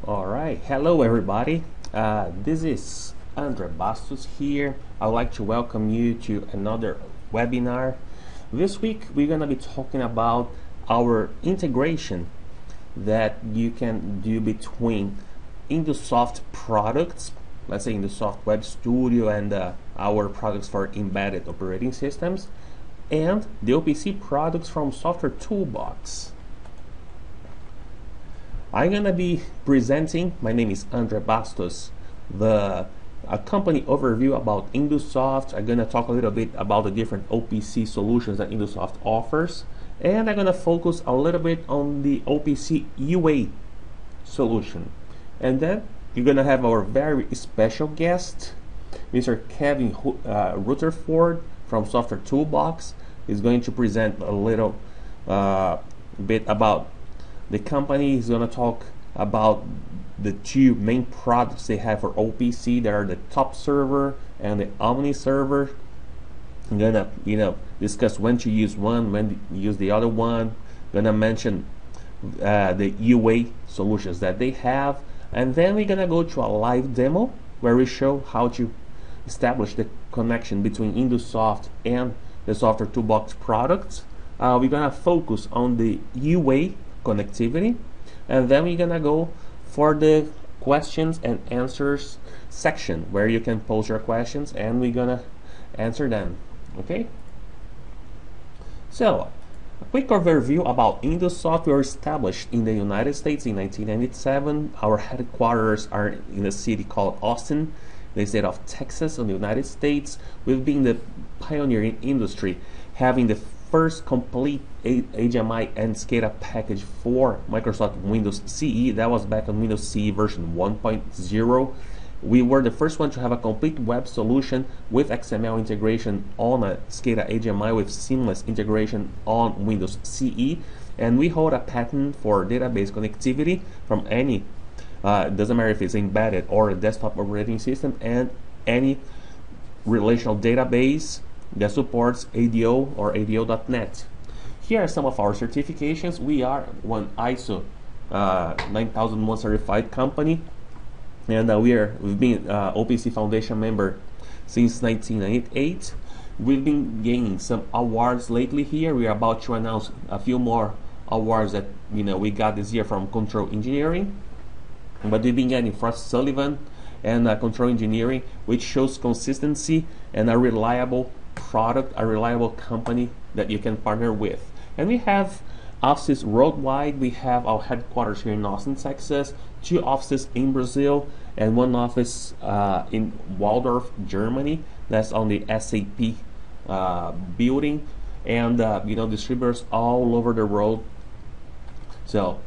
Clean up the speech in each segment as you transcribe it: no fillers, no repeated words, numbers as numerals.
Alright, hello everybody. This is Andre Bastos here. I'd like to welcome you to another webinar. This week we're going to be talking about our integration that you can do between InduSoft products, let's say InduSoft Web Studio and our products for embedded operating systems, and the OPC products from Software Toolbox. I'm going to be presenting, my name is Andre Bastos, a company overview about InduSoft. I'm going to talk a little bit about the different OPC solutions that InduSoft offers, and I'm going to focus a little bit on the OPC UA solution. And then you're going to have our very special guest, Mr. Kevin Rutherford from Software Toolbox. He's going to present a little bit about the company. Is going to talk about the two main products they have for OPC. There are the top server and the OmniServer. I'm gonna discuss when to use one, when to use the other one. Gonna mention the UA solutions that they have, and then we're gonna go to a live demo where we show how to establish the connection between InduSoft and the Software Toolbox products. We're gonna focus on the UA connectivity, and then we're gonna go for the questions and answers section where you can post your questions and we're gonna answer them. Okay, so a quick overview about InduSoft. We were established in the United States in 1997. Our headquarters are in a city called Austin, the state of Texas in the United States. We've been the pioneering industry, having the first complete HMI and SCADA package for Microsoft Windows CE. That was back on Windows CE version 1.0. We were the first one to have a complete web solution with XML integration on a SCADA HMI with seamless integration on Windows CE. And we hold a patent for database connectivity from any, doesn't matter if it's embedded or a desktop operating system, and any relational database that supports ADO or ADO.NET. Here are some of our certifications. We are one ISO 9001 certified company, and we've been OPC Foundation member since 1998. We've been gaining some awards lately. Here we are about to announce a few more awards that we got this year from Control Engineering, but we've been getting Frost Sullivan and Control Engineering, which shows consistency and a reliable product, a reliable company that you can partner with. And we have offices worldwide. We have our headquarters here in Austin, Texas, 2 offices in Brazil, and 1 office in Waldorf, Germany. That's on the SAP building, and distributors all over the world. So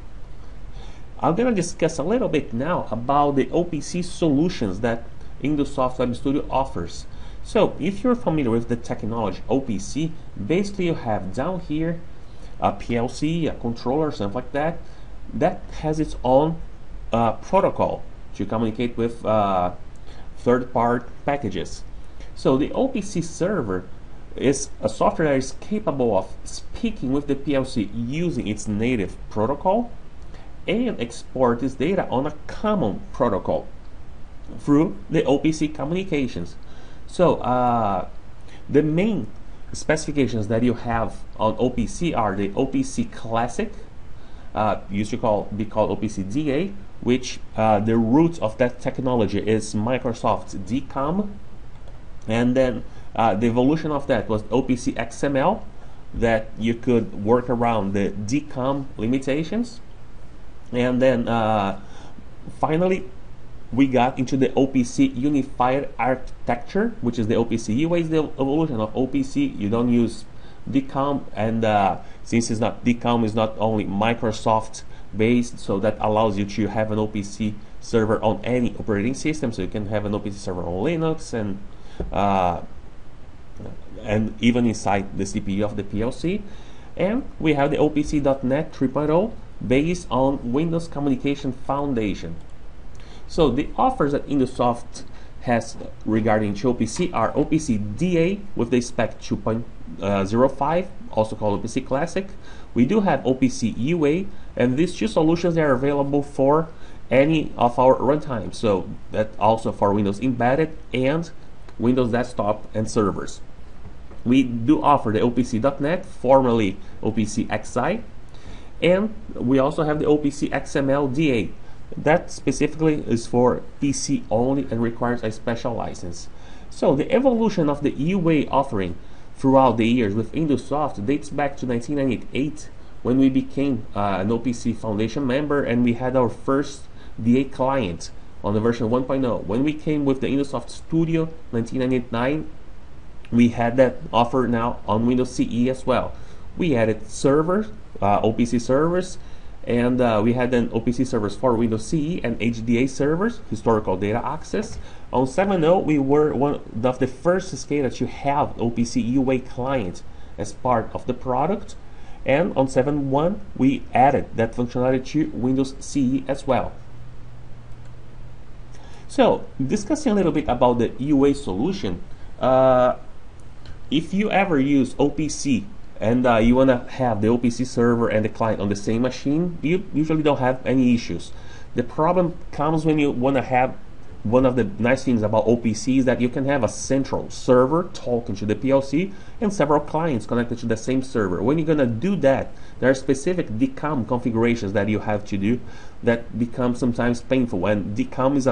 I'm going to discuss a little bit now about the OPC solutions that InduSoft Web Studio offers. So if you're familiar with the technology OPC, basically you have down here a PLC, a controller, something like that, that has its own protocol to communicate with third-party packages. So the OPC server is a software that is capable of speaking with the PLC using its native protocol and export this data on a common protocol through the OPC communications. So the main specifications that you have on OPC are the OPC Classic, used to be called OPC DA, which the root of that technology is Microsoft DCOM, and then the evolution of that was OPC XML, that you could work around the DCOM limitations, and then finally we got into the OPC Unified Architecture, which is the OPC UA, is the evolution of OPC. You don't use DCOM, and since it's not DCOM, is not only Microsoft based, so that allows you to have an OPC server on any operating system. So you can have an OPC server on Linux and even inside the CPU of the PLC. And we have the OPC.NET 3.0 based on Windows Communication Foundation. So the offers that InduSoft has regarding to OPC are OPC DA with the spec 2.05, also called OPC Classic. We do have OPC UA, and these 2 solutions are available for any of our runtime. So that also for Windows Embedded and Windows Desktop and servers. We do offer the OPC.NET, formerly OPC XI, and we also have the OPC XML DA. That specifically is for PC only and requires a special license. So the evolution of the UA offering throughout the years with InduSoft dates back to 1998, when we became an OPC Foundation member and we had our first DA client on the version 1.0. When we came with the InduSoft Studio 1999, we had that offer now on Windows CE as well. We added servers, OPC servers, and we had then OPC servers for Windows CE and HDA servers, historical data access. On 7.0, we were one of the first to scale to have OPC UA client as part of the product. And on 7.1, we added that functionality to Windows CE as well. So, discussing a little bit about the UA solution, if you ever use OPC and you want to have the OPC server and the client on the same machine, you usually don't have any issues. The problem comes when you want to have, one of the nice things about OPC is that you can have a central server talking to the PLC and several clients connected to the same server. When you're going to do that, there are specific DCOM configurations that you have to do that become sometimes painful, and DCOM is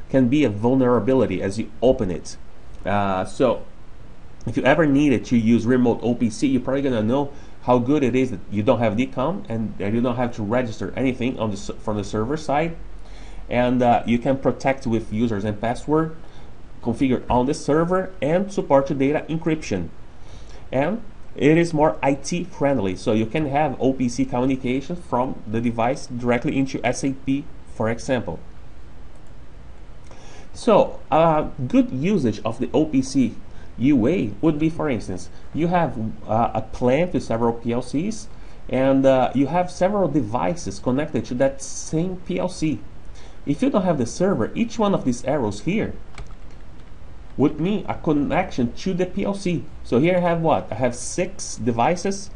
can be a vulnerability as you open it. So if you ever needed to use remote OPC, you're probably going to know how good it is that you don't have DCOM and you don't have to register anything on from the server side. And you can protect with users and password configured on the server and support to data encryption. And it is more IT friendly, so you can have OPC communication from the device directly into SAP, for example. So good usage of the OPC UA would be, for instance, you have a plant with several PLCs, and you have several devices connected to that same PLC. If you don't have the server, each one of these arrows here would mean a connection to the PLC. So here I have what? I have 6 devices.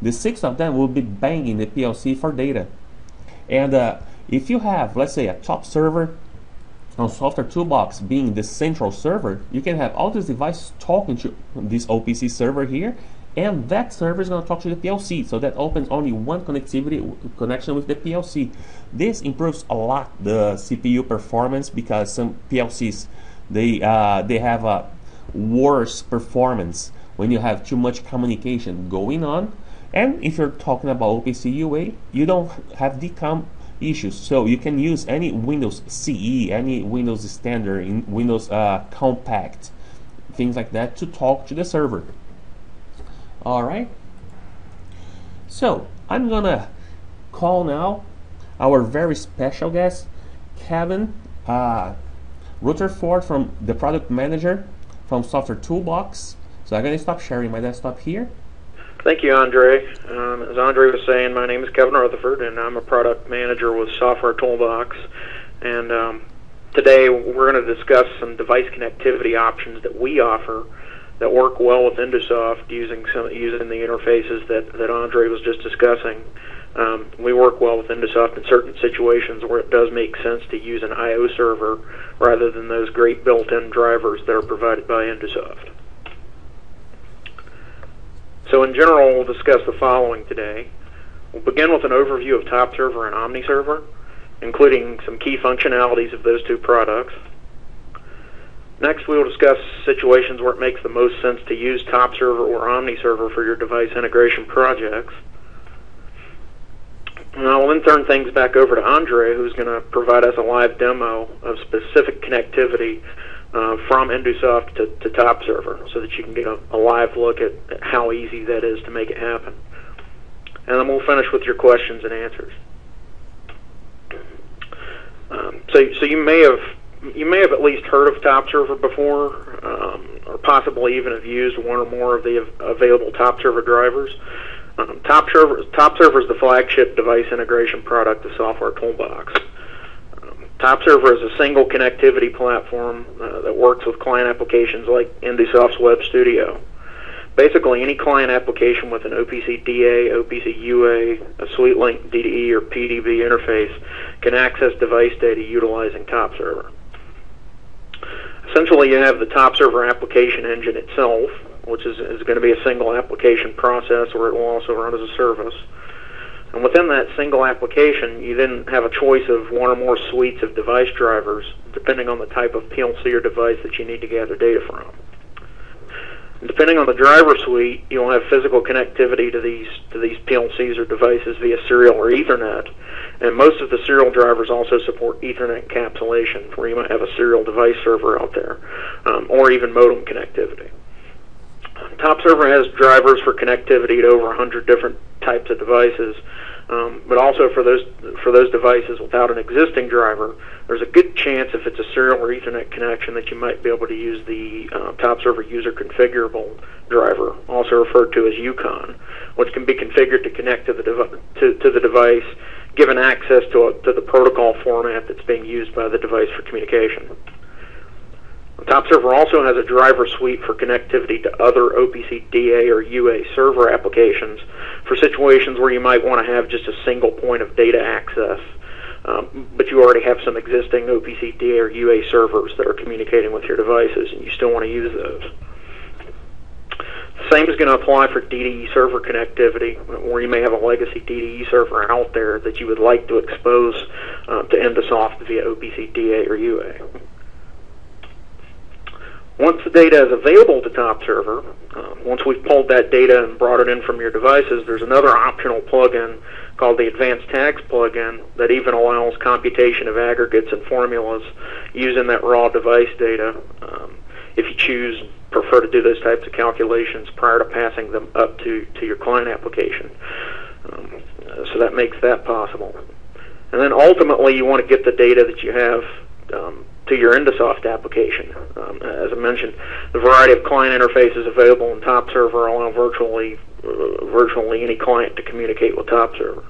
The 6 of them will be banging the PLC for data. And if you have, let's say, a top server on Software Toolbox being the central server, you can have all these devices talking to this OPC server here, and that server is going to talk to the PLC, so that opens only one connection with the PLC. This improves a lot the CPU performance, because some PLCs they have a worse performance when you have too much communication going on. And if you're talking about OPC UA, you don't have DCOM issues, so you can use any Windows CE, any Windows Standard, in Windows Compact, things like that, to talk to the server. Alright, so I'm gonna call now our very special guest, Kevin Rutherford, from the product manager from Software Toolbox. So I'm gonna stop sharing my desktop here. Thank you, Andre. As Andre was saying, my name is Kevin Rutherford, and I'm a product manager with Software Toolbox. And today we're going to discuss some device connectivity options that we offer that work well with InduSoft using the interfaces that Andre was just discussing. We work well with InduSoft in certain situations where it does make sense to use an I/O server rather than those great built-in drivers that are provided by InduSoft. So in general, we'll discuss the following today. We'll begin with an overview of Top Server and OmniServer, including some key functionalities of those two products. Next, we will discuss situations where it makes the most sense to use Top Server or OmniServer for your device integration projects. And I will then turn things back over to Andre, who's going to provide us a live demo of specific connectivity from InduSoft to Top Server, so that you can get a live look at how easy that is to make it happen. And then we'll finish with your questions and answers. So you may have at least heard of Top Server before, or possibly even have used one or more of the available Top Server drivers. Top Server is the flagship device integration product of Software Toolbox. Top Server is a single connectivity platform that works with client applications like InduSoft's Web Studio. Basically, any client application with an OPC DA, OPC UA, a SweetLink DDE, or PDB interface can access device data utilizing Top Server. Essentially, you have the Top Server application engine itself, which is going to be a single application process, or it will also run as a service. And within that single application, you then have a choice of one or more suites of device drivers, depending on the type of PLC or device that you need to gather data from. And depending on the driver suite, you'll have physical connectivity to these PLCs or devices via serial or Ethernet. And most of the serial drivers also support Ethernet encapsulation, where you might have a serial device server out there, or even modem connectivity. Top Server has drivers for connectivity to over 100 different types of devices, but also for those devices without an existing driver, there's a good chance, if it's a serial or Ethernet connection, that you might be able to use the Top Server user configurable driver, also referred to as UCON, which can be configured to connect to the device, given access to the protocol format that's being used by the device for communication. Top Server also has a driver suite for connectivity to other OPC DA or UA server applications for situations where you might want to have just a single point of data access, but you already have some existing OPC DA or UA servers that are communicating with your devices, and you still want to use those. The same is going to apply for DDE server connectivity, where you may have a legacy DDE server out there that you would like to expose to InduSoft via OPC DA or UA. Once the data is available to Top Server, once we've pulled that data and brought it in from your devices, there's another optional plugin called the Advanced Tags plugin that even allows computation of aggregates and formulas using that raw device data, if you prefer to do those types of calculations prior to passing them up to your client application. So that makes that possible. And then ultimately you want to get the data that you have to your InduSoft application. As I mentioned, the variety of client interfaces available in Top Server allow virtually any client to communicate with Top Server.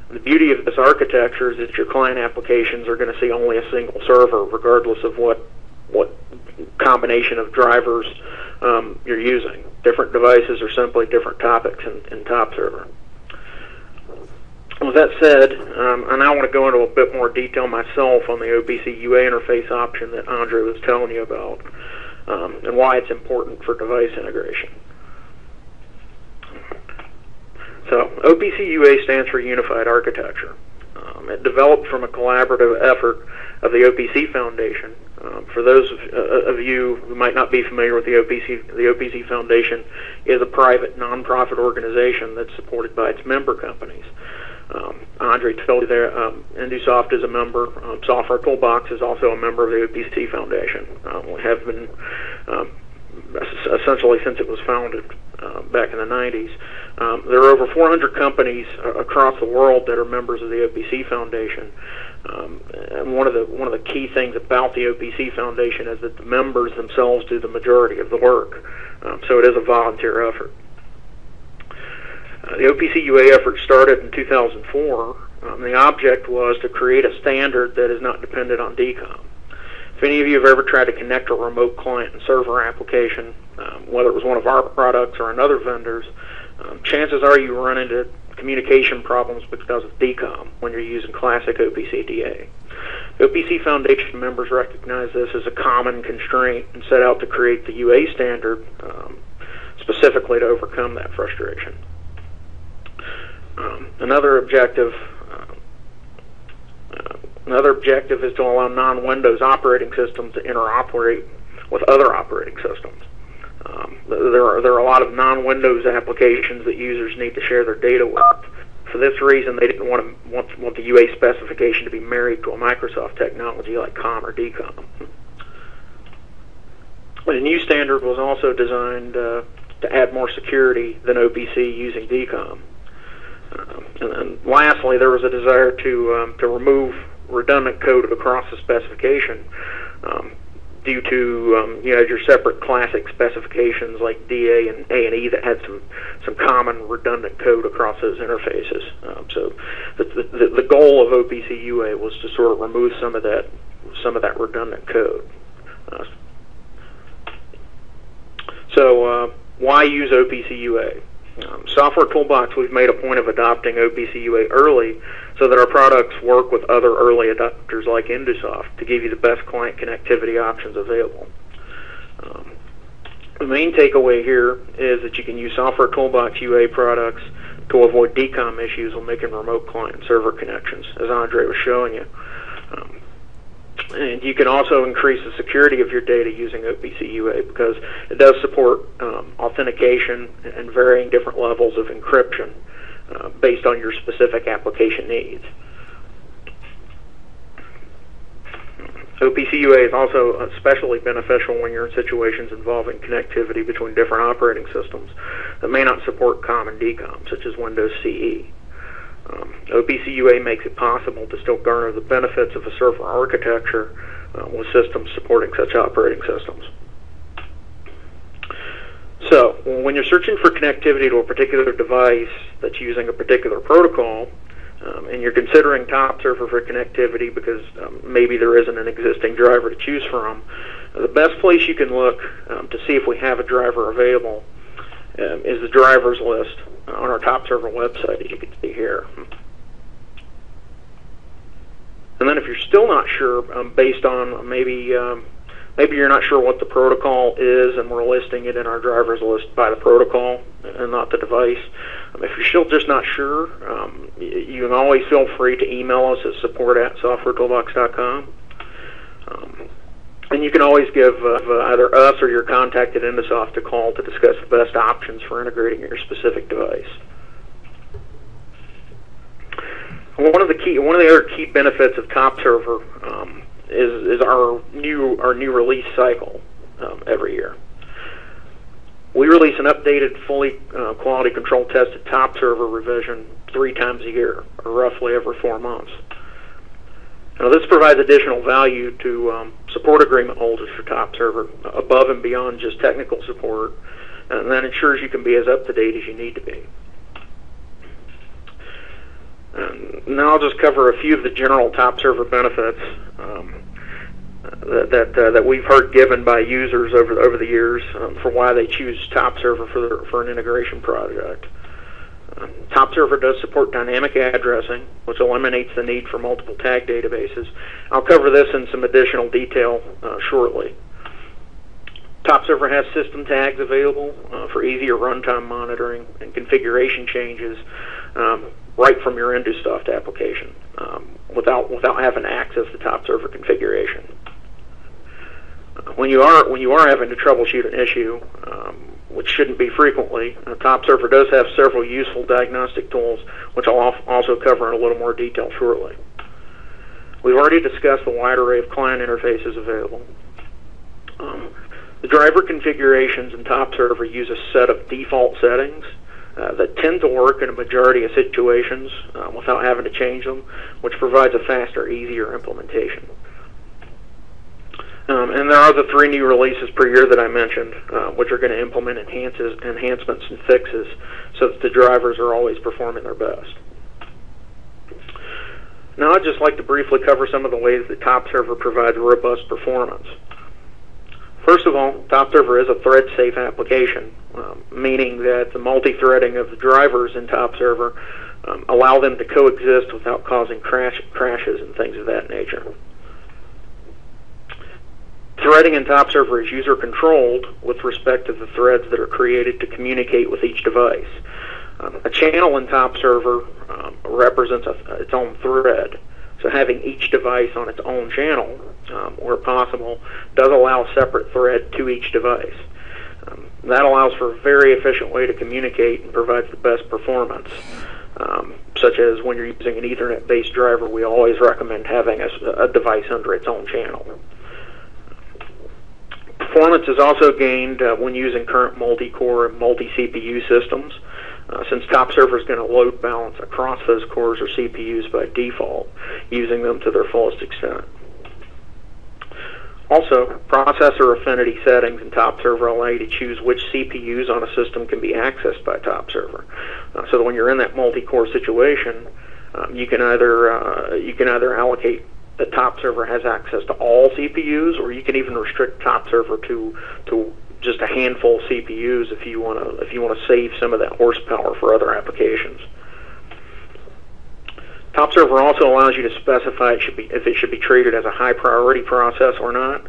The beauty of this architecture is that your client applications are going to see only a single server, regardless of what combination of drivers you're using. Different devices are simply different topics in Top Server. With that said, I now want to go into a bit more detail myself on the OPC UA interface option that Andre was telling you about, and why it's important for device integration. So, OPC UA stands for Unified Architecture. It developed from a collaborative effort of the OPC Foundation. For those of you who might not be familiar with the OPC Foundation is a private non-profit organization that's supported by its member companies. Andre told you there, InduSoft is a member. Software Toolbox is also a member of the OPC Foundation. We have been essentially since it was founded back in the 90s. There are over 400 companies across the world that are members of the OPC Foundation. And one of the key things about the OPC Foundation is that the members themselves do the majority of the work. So it is a volunteer effort. The OPC UA effort started in 2004. The object was to create a standard that is not dependent on DCOM. If any of you have ever tried to connect a remote client and server application, whether it was one of our products or another vendor's, chances are you run into communication problems because of DCOM when you're using classic OPC DA. The OPC Foundation members recognize this as a common constraint and set out to create the UA standard specifically to overcome that frustration. Another objective is to allow non-Windows operating systems to interoperate with other operating systems. There are a lot of non-Windows applications that users need to share their data with. For this reason, they didn't want the UA specification to be married to a Microsoft technology like COM or DCOM. The new standard was also designed to add more security than OPC using DCOM. And lastly, there was a desire to remove redundant code across the specification due to you had your separate classic specifications like DA and A&E that had some common redundant code across those interfaces. So the goal of OPC UA was to sort of remove some of that redundant code. So why use OPC UA? Software Toolbox, we've made a point of adopting OPC UA early so that our products work with other early adopters like InduSoft to give you the best client connectivity options available. The main takeaway here is that you can use Software Toolbox UA products to avoid DCOM issues when making remote client server connections, as Andre was showing you. And you can also increase the security of your data using OPC UA because it does support authentication and varying different levels of encryption based on your specific application needs. OPC UA is also especially beneficial when you're in situations involving connectivity between different operating systems that may not support COM and DCOM, such as Windows CE. OPC UA makes it possible to still garner the benefits of a server architecture with systems supporting such operating systems. So, when you're searching for connectivity to a particular device that's using a particular protocol, and you're considering top server for connectivity because maybe there isn't an existing driver to choose from, the best place you can look to see if we have a driver available is the drivers list on our top server website, as you can see here. And then if you're still not sure, based on maybe you're not sure what the protocol is and we're listing it in our drivers list by the protocol and not the device, if you're still just not sure, you can always feel free to email us at support@softwaretoolbox.com. And you can always give either us or your contact at InduSoft a call to discuss the best options for integrating your specific device. One of the other key benefits of Top Server is our new release cycle every year. We release an updated, fully quality control tested Top Server revision 3 times a year, or roughly every 4 months. Now, this provides additional value to support agreement holders for Top Server above and beyond just technical support, and that ensures you can be as up to date as you need to be. Now I'll just cover a few of the general Top Server benefits that we've heard given by users over the years for why they choose Top Server for an integration project. Top Server does support dynamic addressing, which eliminates the need for multiple tag databases. I'll cover this in some additional detail shortly. Top Server has system tags available for easier runtime monitoring and configuration changes right from your InduSoft application without having to access the Top Server configuration. When you are having to troubleshoot an issue, which shouldn't be frequently, Top Server does have several useful diagnostic tools, which I'll also cover in a little more detail shortly. We've already discussed the wide array of client interfaces available. The driver configurations in Top Server use a set of default settings that tend to work in a majority of situations without having to change them, which provides a faster, easier implementation. And there are the 3 new releases per year that I mentioned, which are going to implement enhancements and fixes so that the drivers are always performing their best. Now I'd just like to briefly cover some of the ways that Top Server provides robust performance. First of all, Top Server is a thread-safe application, meaning that the multi-threading of the drivers in Top Server allow them to coexist without causing crashes and things of that nature. Threading in Top Server is user-controlled with respect to the threads that are created to communicate with each device. A channel in Top Server represents its own thread, so having each device on its own channel, where possible, does allow a separate thread to each device. That allows for a very efficient way to communicate and provides the best performance, such as when you're using an Ethernet-based driver, we always recommend having a device under its own channel. Performance is also gained when using current multi-core and multi-CPU systems, since Top Server is going to load balance across those cores or CPUs by default, using them to their fullest extent. Also, processor affinity settings in Top Server allow you to choose which CPUs on a system can be accessed by Top Server, so that when you're in that multi-core situation, you can either allocate that Top Server has access to all CPUs, or you can even restrict Top Server to just a handful of CPUs if you want to save some of that horsepower for other applications. Top server also allows you to specify if it should be treated as a high priority process or not,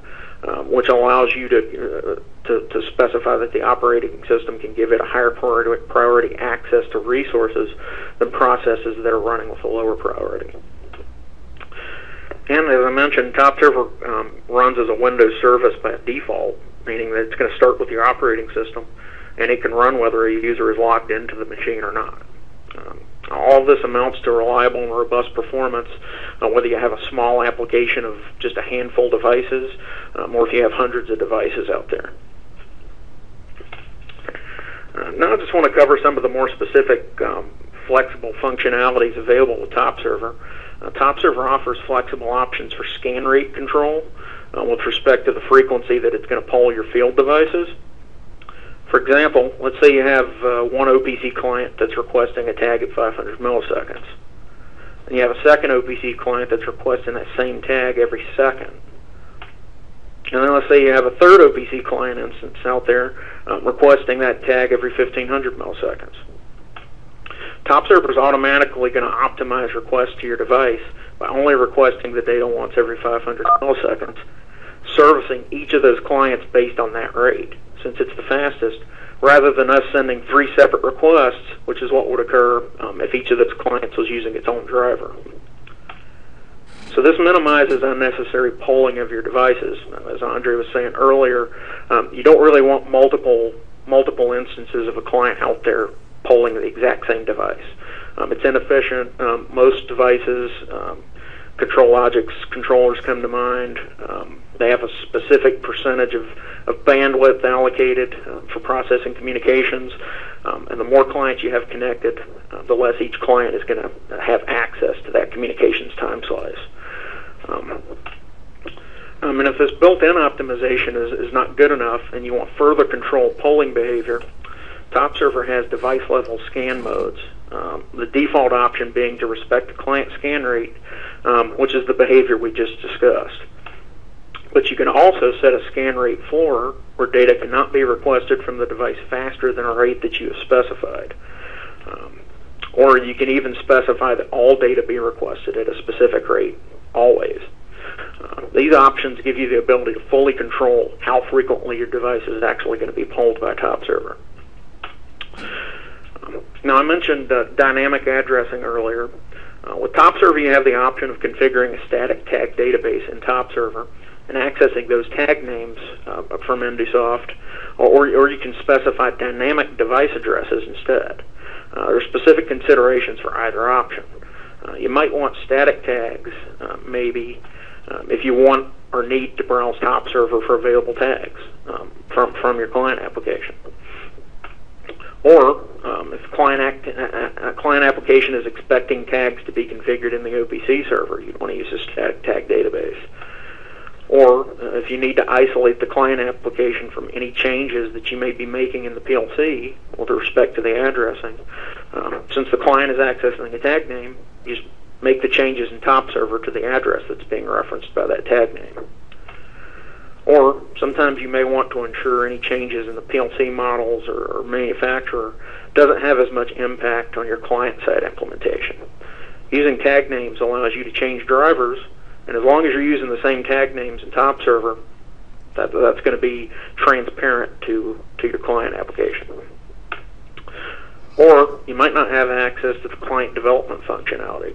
which allows you to specify that the operating system can give it a higher priority access to resources than processes that are running with a lower priority. And as I mentioned, top server runs as a Windows service by default, meaning that it's going to start with your operating system, and it can run whether a user is logged into the machine or not. All of this amounts to reliable and robust performance, whether you have a small application of just a handful of devices, or if you have hundreds of devices out there. Now I just want to cover some of the more specific flexible functionalities available with Top Server. Top Server offers flexible options for scan rate control with respect to the frequency that it's going to poll your field devices. For example, let's say you have one OPC client that's requesting a tag at 500 milliseconds. And you have a second OPC client that's requesting that same tag every second. And then let's say you have a third OPC client instance out there requesting that tag every 1500 milliseconds. Top Server is automatically going to optimize requests to your device by only requesting the data once every 500 milliseconds, servicing each of those clients based on that rate, since it's the fastest, rather than us sending 3 separate requests, which is what would occur if each of those clients was using its own driver. So this minimizes unnecessary polling of your devices. As Andre was saying earlier, you don't really want multiple instances of a client out there polling the exact same device. It's inefficient. Most devices, ControlLogic's controllers come to mind. They have a specific percentage of bandwidth allocated for processing communications, and the more clients you have connected, the less each client is going to have access to that communications time slice. And if this built-in optimization is not good enough and you want further control polling behavior, Top Server has device-level scan modes, the default option being to respect the client scan rate, which is the behavior we just discussed. But you can also set a scan rate floor where data cannot be requested from the device faster than a rate that you have specified. Or you can even specify that all data be requested at a specific rate, always. These options give you the ability to fully control how frequently your device is actually going to be polled by Top Server. Now I mentioned dynamic addressing earlier. With Top Server you have the option of configuring a static tag database in Top Server and accessing those tag names from InduSoft, or you can specify dynamic device addresses instead. There are specific considerations for either option. You might want static tags, maybe, if you want or need to browse Top Server for available tags from your client application. Or if a client application is expecting tags to be configured in the OPC server, you'd want to use a static tag database. Or if you need to isolate the client application from any changes that you may be making in the PLC with respect to the addressing, since the client is accessing a tag name, you just make the changes in Top Server to the address that's being referenced by that tag name. Or sometimes you may want to ensure any changes in the PLC models or manufacturer doesn't have as much impact on your client-side implementation. Using tag names allows you to change drivers, and as long as you're using the same tag names in Top Server, that's going to be transparent to your client application. Or you might not have access to the client development functionality.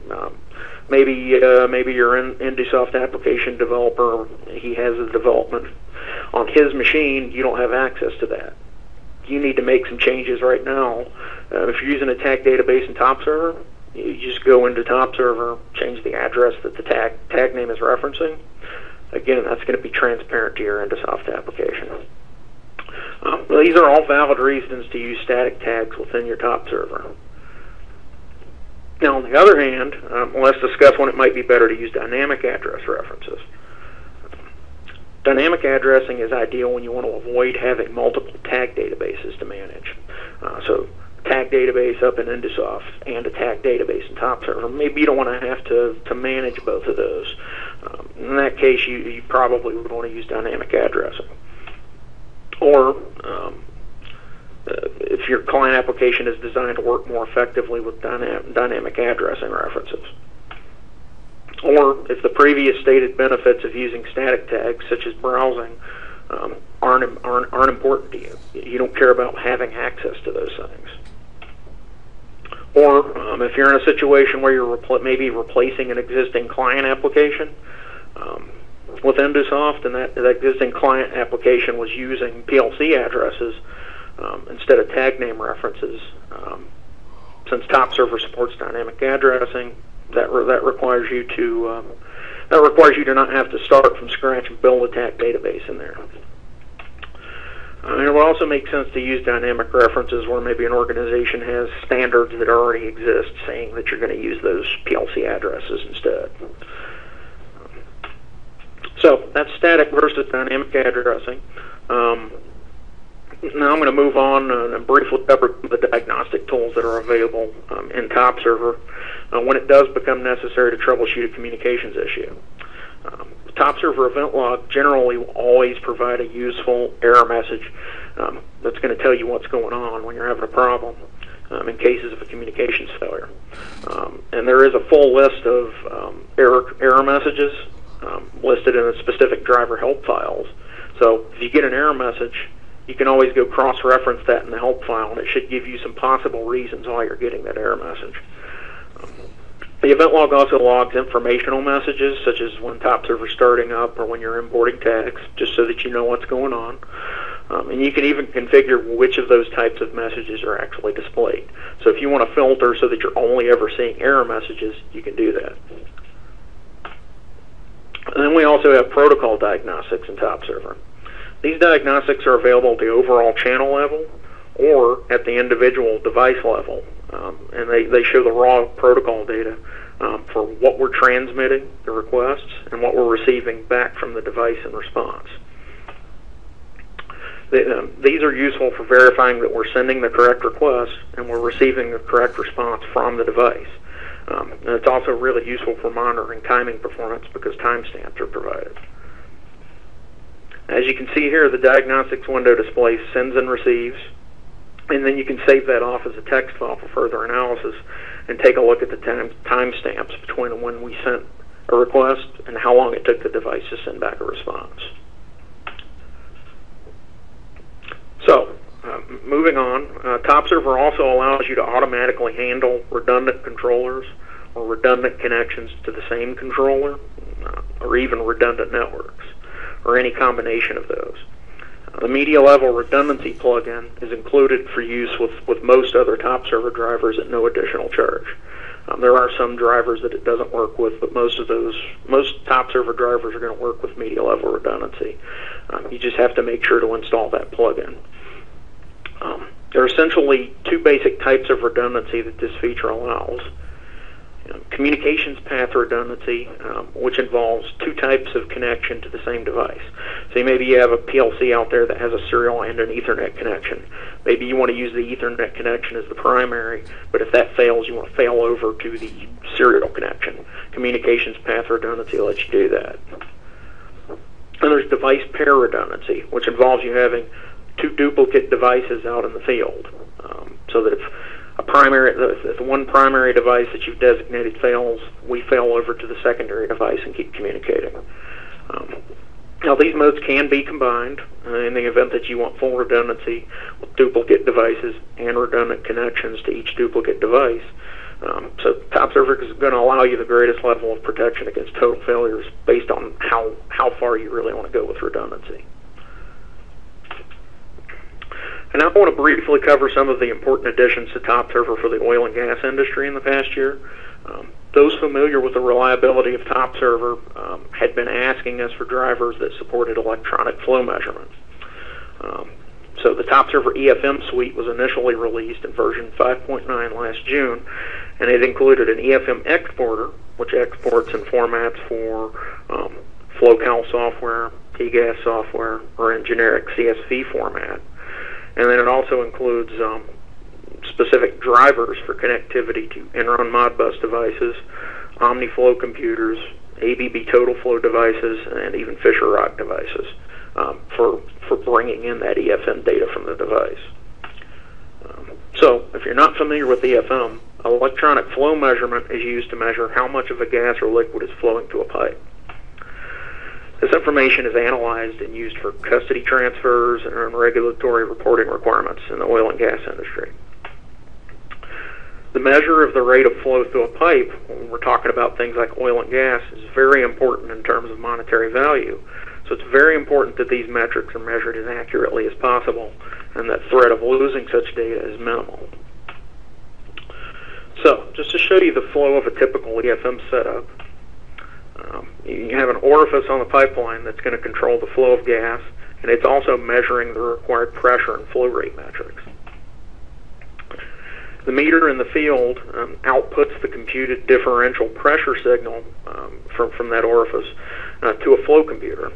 Maybe you're an InduSoft application developer. He has a development on his machine. You don't have access to that. You need to make some changes right now. If you're using a tag database in Top Server, you just go into Top Server, change the address that the tag name is referencing. Again, that's going to be transparent to your InduSoft application. These are all valid reasons to use static tags within your Top Server. Now, on the other hand, let's discuss when it might be better to use dynamic address references. Dynamic addressing is ideal when you want to avoid having multiple tag databases to manage. So, tag database up in InduSoft and a tag database in Top Server. Maybe you don't want to have to manage both of those. In that case, you probably would want to use dynamic addressing. or if your client application is designed to work more effectively with dynamic addressing references. Or if the previous stated benefits of using static tags, such as browsing, aren't important to you. You don't care about having access to those things. Or if you're in a situation where you're maybe replacing an existing client application with InduSoft, and that existing client application was using PLC addresses instead of tag name references, since Top Server supports dynamic addressing, that requires you to not have to start from scratch and build a tag database in there. And it would also make sense to use dynamic references where maybe an organization has standards that already exist saying that you're going to use those PLC addresses instead. So that's static versus dynamic addressing. Now I'm going to move on and briefly cover the diagnostic tools that are available in Top Server when it does become necessary to troubleshoot a communications issue. The Top Server event log generally will always provide a useful error message that's going to tell you what's going on when you're having a problem in cases of a communications failure. And there is a full list of error messages listed in the specific driver help files. So if you get an error message, you can always go cross-reference that in the help file, and it should give you some possible reasons why you're getting that error message. The event log also logs informational messages, such as when Top Server is starting up or when you're importing tags, just so that you know what's going on. And you can even configure which of those types of messages are actually displayed. So if you want to filter so that you're only ever seeing error messages, you can do that. And then we also have protocol diagnostics in Top Server. These diagnostics are available at the overall channel level or at the individual device level, and they show the raw protocol data for what we're transmitting, the requests, and what we're receiving back from the device in response. These are useful for verifying that we're sending the correct request and we're receiving the correct response from the device. And it's also really useful for monitoring timing performance because timestamps are provided. As you can see here, the diagnostics window displays sends and receives, and then you can save that off as a text file for further analysis and take a look at the timestamps between when we sent a request and how long it took the device to send back a response. So, moving on, Top Server also allows you to automatically handle redundant controllers or redundant connections to the same controller, or even redundant networks, or any combination of those. The media level redundancy plugin is included for use with most other Top Server drivers at no additional charge. There are some drivers that it doesn't work with, but most Top Server drivers are going to work with media level redundancy. You just have to make sure to install that plugin. There are essentially two basic types of redundancy that this feature allows. Communications path redundancy, which involves two types of connection to the same device. So maybe you have a PLC out there that has a serial and an Ethernet connection. Maybe you want to use the Ethernet connection as the primary, but if that fails, you want to fail over to the serial connection. Communications path redundancy lets you do that. And there's device pair redundancy, which involves you having two duplicate devices out in the field, so that if the one primary device that you've designated fails, we fail over to the secondary device and keep communicating. Now these modes can be combined in the event that you want full redundancy with duplicate devices and redundant connections to each duplicate device. So Top Server is going to allow you the greatest level of protection against total failures based on how far you really want to go with redundancy. And now I want to briefly cover some of the important additions to Top Server for the oil and gas industry in the past year. Those familiar with the reliability of Top Server had been asking us for drivers that supported electronic flow measurement. So the Top Server EFM suite was initially released in version 5.9 last June, and it included an EFM exporter, which exports in formats for FlowCal software, TGAS software, or in generic CSV format. And then it also includes specific drivers for connectivity to Enron Modbus devices, OmniFlow computers, ABB Total Flow devices, and even Fisher Rock devices. for bringing in that EFM data from the device. So if you're not familiar with EFM, electronic flow measurement is used to measure how much of a gas or liquid is flowing through a pipe. This information is analyzed and used for custody transfers and regulatory reporting requirements in the oil and gas industry. The measure of the rate of flow through a pipe, when we're talking about things like oil and gas, is very important in terms of monetary value. So it's very important that these metrics are measured as accurately as possible and that threat of losing such data is minimal. So, just to show you the flow of a typical EFM setup, you have an orifice on the pipeline that's going to control the flow of gas, and it's also measuring the required pressure and flow rate metrics. The meter in the field outputs the computed differential pressure signal from that orifice to a flow computer.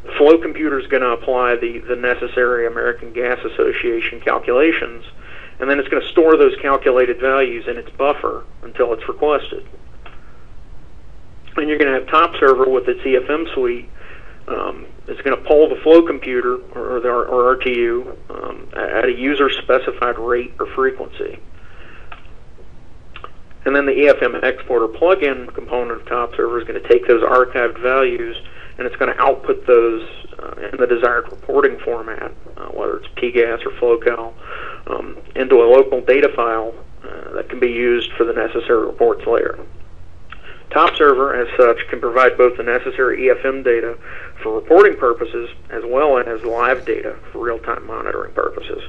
The flow computer is going to apply the necessary American Gas Association calculations, and then it's going to store those calculated values in its buffer until it's requested. And you're going to have TopServer with its EFM suite. It's going to poll the flow computer or RTU at a user-specified rate or frequency. And then the EFM exporter plugin component of TopServer is going to take those archived values and it's going to output those in the desired reporting format, whether it's PGAS or FlowCal, into a local data file that can be used for the necessary reports later. TopServer, as such, can provide both the necessary EFM data for reporting purposes as well as live data for real-time monitoring purposes,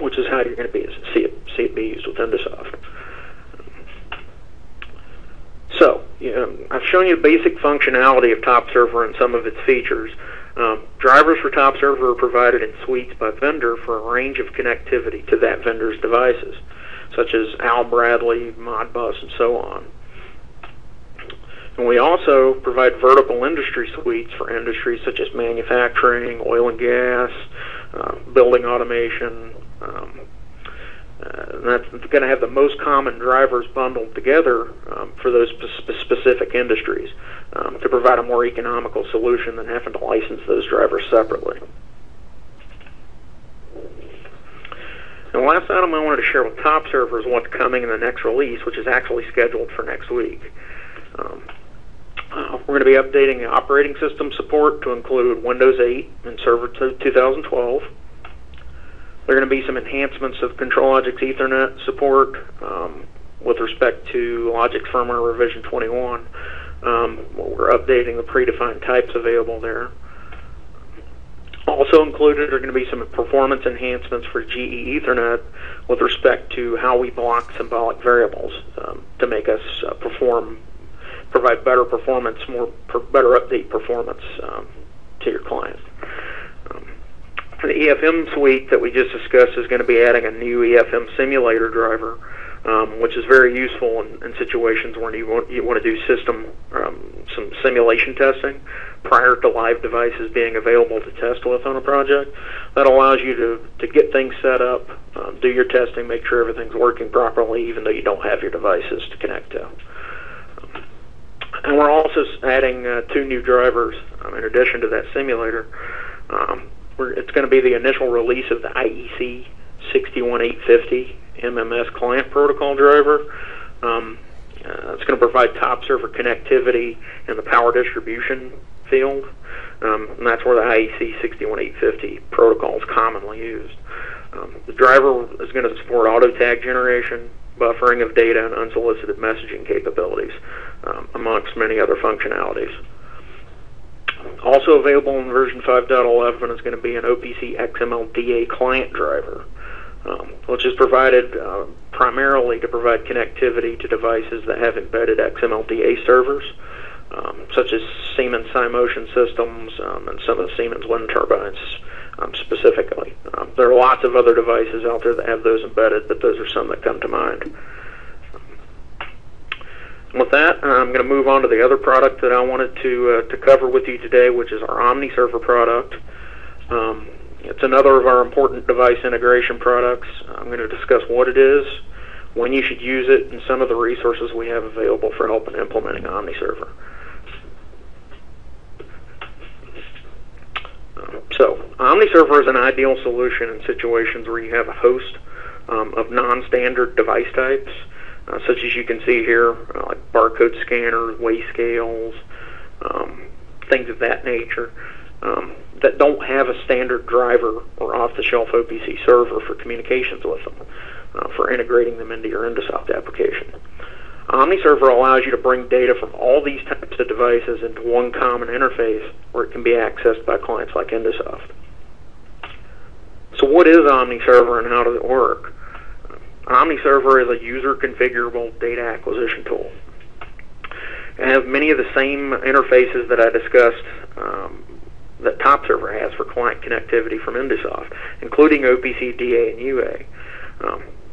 which is how you're going to see it be used with InduSoft. So, I've shown you the basic functionality of TopServer and some of its features. Drivers for TopServer are provided in suites by vendor for a range of connectivity to that vendor's devices, such as Al Bradley, Modbus, and so on. And we also provide vertical industry suites for industries such as manufacturing, oil and gas, building automation. And that's going to have the most common drivers bundled together for those specific industries to provide a more economical solution than having to license those drivers separately. And the last item I wanted to share with TopServer is what's coming in the next release, which is actually scheduled for next week. We're going to be updating the operating system support to include Windows 8 and Server 2012. There are going to be some enhancements of ControlLogic's Ethernet support with respect to Logic's firmware revision 21. We're updating the predefined types available there. Also included are going to be some performance enhancements for GE Ethernet with respect to how we block symbolic variables to make us provide better performance, better update performance to your client. The EFM suite that we just discussed is going to be adding a new EFM simulator driver, which is very useful in situations when you want to do some simulation testing prior to live devices being available to test with on a project. That allows you to get things set up, do your testing, make sure everything's working properly, even though you don't have your devices to connect to. And we're also adding 2 new drivers in addition to that simulator. It's going to be the initial release of the IEC 61850 MMS client protocol driver. It's going to provide TopServer connectivity in the power distribution field, and that's where the IEC 61850 protocol is commonly used. The driver is going to support auto tag generation, buffering of data, and unsolicited messaging capabilities, amongst many other functionalities. Also available in version 5.11 is going to be an OPC XML-DA client driver, which is provided primarily to provide connectivity to devices that have embedded XML-DA servers, such as Siemens Cymotion systems and some of the Siemens wind turbines specifically. There are lots of other devices out there that have those embedded, but those are some that come to mind. With that, I'm going to move on to the other product that I wanted to cover with you today, which is our OmniServer product. It's another of our important device integration products. I'm going to discuss what it is, when you should use it, and some of the resources we have available for helping implementing OmniServer. OmniServer is an ideal solution in situations where you have a host of non-standard device types, such as you can see here, like barcode scanners, weigh scales, things of that nature, that don't have a standard driver or off-the-shelf OPC server for communications with them, for integrating them into your InduSoft application. OmniServer allows you to bring data from all these types of devices into one common interface where it can be accessed by clients like InduSoft. So what is OmniServer and how does it work? OmniServer is a user-configurable data acquisition tool. It has many of the same interfaces that I discussed that TopServer has for client connectivity from InduSoft, including OPC DA and UA,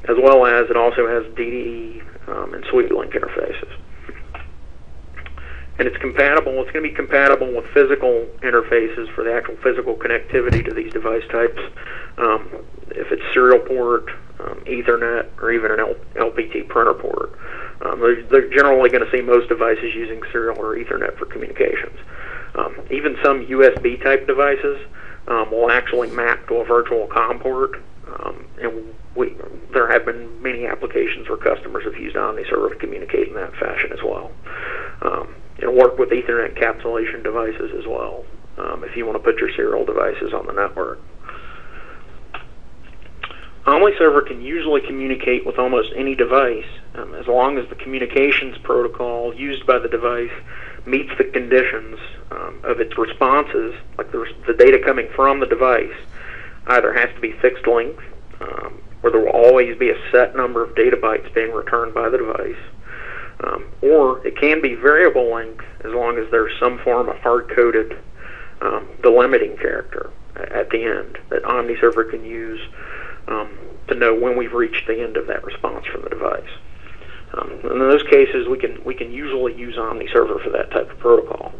as well as it also has DDE and SweetLink interfaces. And it's compatible. It's going to be compatible with physical interfaces for the actual physical connectivity to these device types. If it's serial port, Ethernet, or even an LPT printer port. They're generally going to see most devices using serial or Ethernet for communications. Even some USB type devices will actually map to a virtual COM port, and there have been many applications where customers have used OmniServer to communicate in that fashion as well. It'll work with Ethernet encapsulation devices as well, if you want to put your serial devices on the network. OmniServer can usually communicate with almost any device as long as the communications protocol used by the device meets the conditions of its responses, like the data coming from the device either has to be fixed length, where there will always be a set number of data bytes being returned by the device, or it can be variable length as long as there's some form of hard-coded delimiting character at the end that OmniServer can use to know when we've reached the end of that response from the device. In those cases, we can usually use OmniServer for that type of protocol.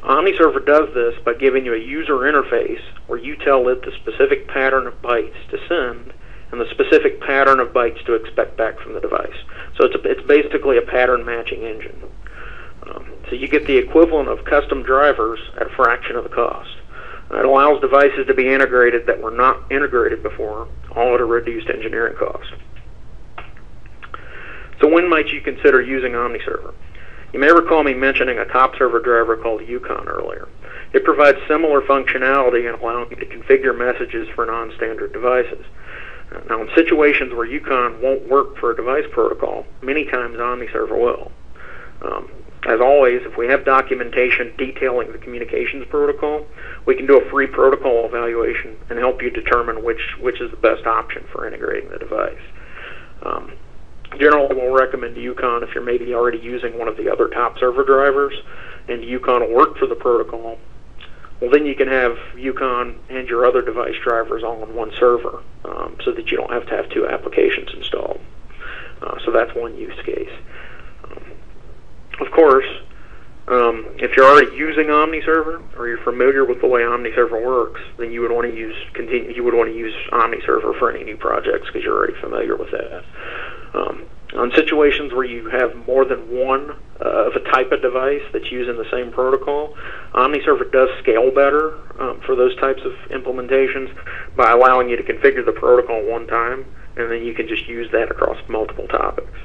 OmniServer does this by giving you a user interface where you tell it the specific pattern of bytes to send and the specific pattern of bytes to expect back from the device. So it's basically a pattern matching engine. So you get the equivalent of custom drivers at a fraction of the cost. It allows devices to be integrated that were not integrated before, all at a reduced engineering cost. So when might you consider using OmniServer? You may recall me mentioning a TopServer driver called Yukon earlier. It provides similar functionality in allowing you to configure messages for non-standard devices. Now, in situations where Yukon won't work for a device protocol, many times OmniServer will. As always, if we have documentation detailing the communications protocol, we can do a free protocol evaluation and help you determine which is the best option for integrating the device. Generally, we'll recommend Yukon if you're maybe already using one of the other TopServer drivers, and Yukon will work for the protocol. Well, then you can have Yukon and your other device drivers all on one server, so that you don't have to have two applications installed. So that's one use case. Of course, if you're already using OmniServer or you're familiar with the way OmniServer works, then you would want to use OmniServer for any new projects because you're already familiar with that. On situations where you have more than one of a type of device that's using the same protocol, OmniServer does scale better for those types of implementations by allowing you to configure the protocol one time, and then you can just use that across multiple topics.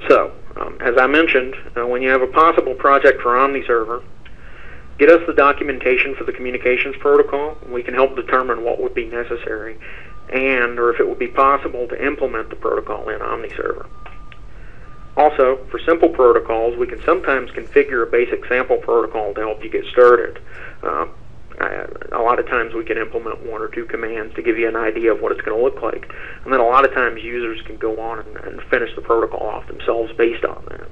So, as I mentioned, when you have a possible project for OmniServer, get us the documentation for the communications protocol, and we can help determine what would be necessary or if it would be possible to implement the protocol in OmniServer. Also, for simple protocols, we can sometimes configure a basic sample protocol to help you get started. A lot of times we can implement one or two commands to give you an idea of what it's going to look like. And then a lot of times users can go on and finish the protocol off themselves based on that.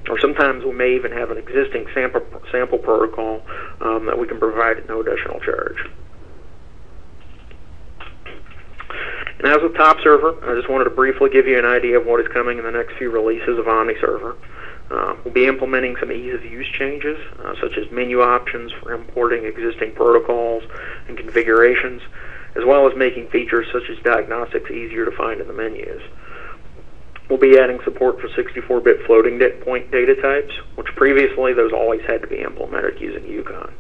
Or sometimes we may even have an existing sample protocol that we can provide at no additional charge. And as with TopServer, I just wanted to briefly give you an idea of what is coming in the next few releases of OmniServer. We'll be implementing some ease-of-use changes, such as menu options for importing existing protocols and configurations, as well as making features such as diagnostics easier to find in the menus. We'll be adding support for 64-bit floating point data types, which previously those always had to be implemented using UConn.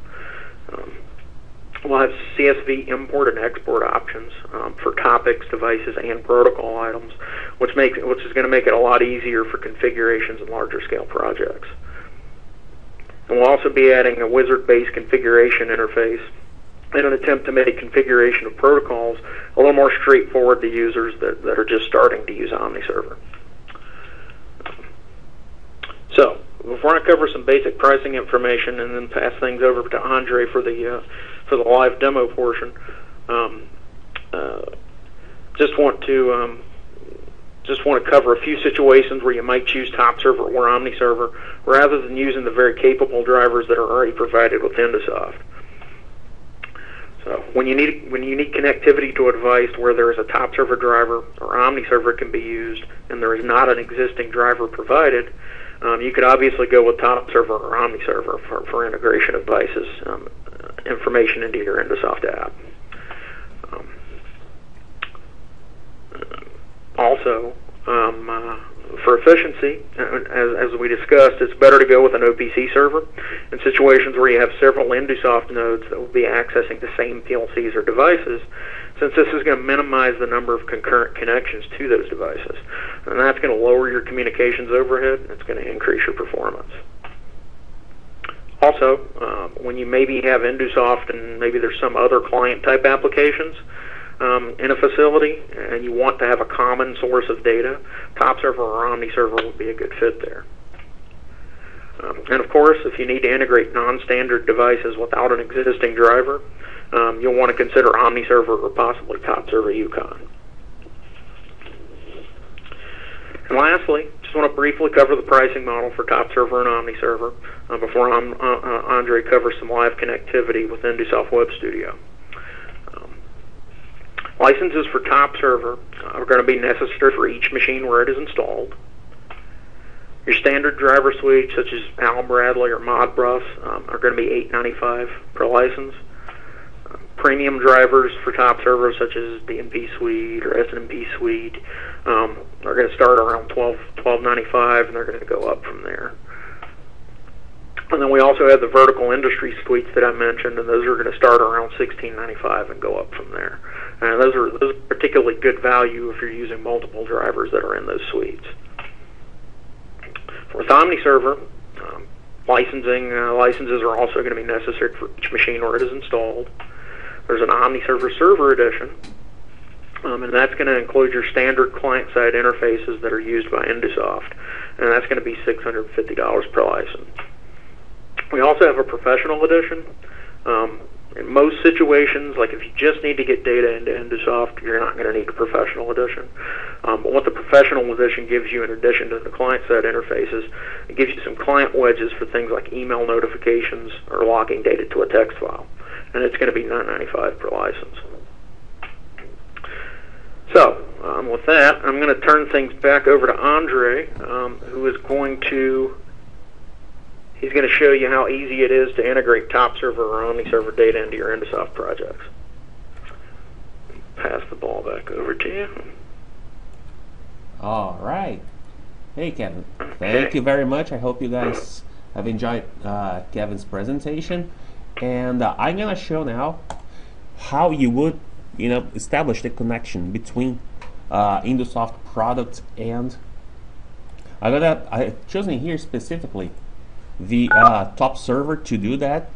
We'll have CSV import and export options for topics, devices, and protocol items, which is going to make it a lot easier for configurations in larger scale projects. And we'll also be adding a wizard-based configuration interface in an attempt to make configuration of protocols a little more straightforward to users that are just starting to use OmniServer. So, before I cover some basic pricing information and then pass things over to Andre for the live demo portion, just want to cover a few situations where you might choose TopServer or OmniServer rather than using the very capable drivers that are already provided with InduSoft. So when you need connectivity to a device where there is a TopServer driver or OmniServer can be used and there is not an existing driver provided, you could obviously go with TopServer or OmniServer for integration of devices information into your InduSoft app. Also, for efficiency, as we discussed, it's better to go with an OPC server in situations where you have several InduSoft nodes that will be accessing the same PLCs or devices, since this is going to minimize the number of concurrent connections to those devices. And that's going to lower your communications overhead, and it's going to increase your performance. Also, when you maybe have InduSoft and maybe there's some other client-type applications in a facility, and you want to have a common source of data, TopServer or OmniServer would be a good fit there. And of course, if you need to integrate non-standard devices without an existing driver, you'll want to consider OmniServer or possibly TopServer UConn. And lastly, just want to briefly cover the pricing model for TopServer and OmniServer before Andre covers some live connectivity with InduSoft Web Studio. Licenses for TopServer are going to be necessary for each machine where it is installed. Your standard driver suite, such as Al Bradley or Modbus, are going to be $8.95 per license. Premium drivers for TopServer, such as DMP Suite or SNMP Suite, are going to start around $12.95, and they're going to go up from there. And then we also have the vertical industry suites that I mentioned, and those are going to start around $16.95 and go up from there. And those are particularly good value if you're using multiple drivers that are in those suites. With OmniServer, licenses are also going to be necessary for each machine where it is installed. There's an OmniServer Server Edition, and that's going to include your standard client-side interfaces that are used by InduSoft, and that's going to be $650 per license. We also have a Professional Edition. In most situations, like if you just need to get data into InduSoft, you're not going to need a Professional Edition. But what the Professional Edition gives you in addition to the client-side interfaces, it gives you some client wedges for things like email notifications or logging data to a text file. And it's going to be $9.95 per license. So, with that, I'm going to turn things back over to Andre, who is going to show you how easy it is to integrate TopServer or OmniServer data into your InduSoft projects. Pass the ball back over to you. All right. Hey, Kevin. Thank you very much. I hope you guys have enjoyed Kevin's presentation. And I'm going to show now how you would, establish the connection between InduSoft products, and I've chosen here specifically the TopServer to do that.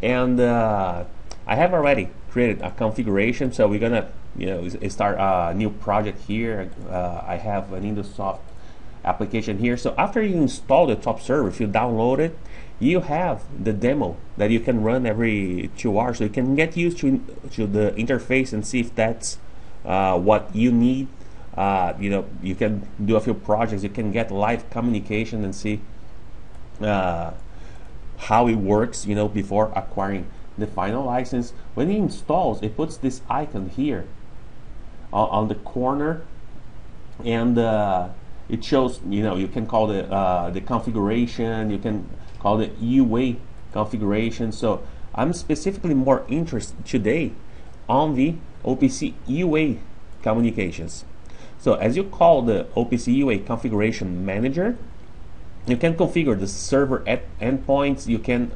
And I have already created a configuration, so we're gonna start a new project here. I have an InduSoft application here. So after you install the TopServer, if you download it, you have the demo that you can run every 2 hours, so you can get used to the interface and see if that's what you need. You can do a few projects, you can get live communication and see how it works, before acquiring the final license. When it installs, it puts this icon here on the corner, and it shows, you can call the configuration, you can call it UA configuration. So I'm specifically more interested today on the OPC UA communications. So as you call the OPC UA configuration manager, you can configure the server endpoints. You can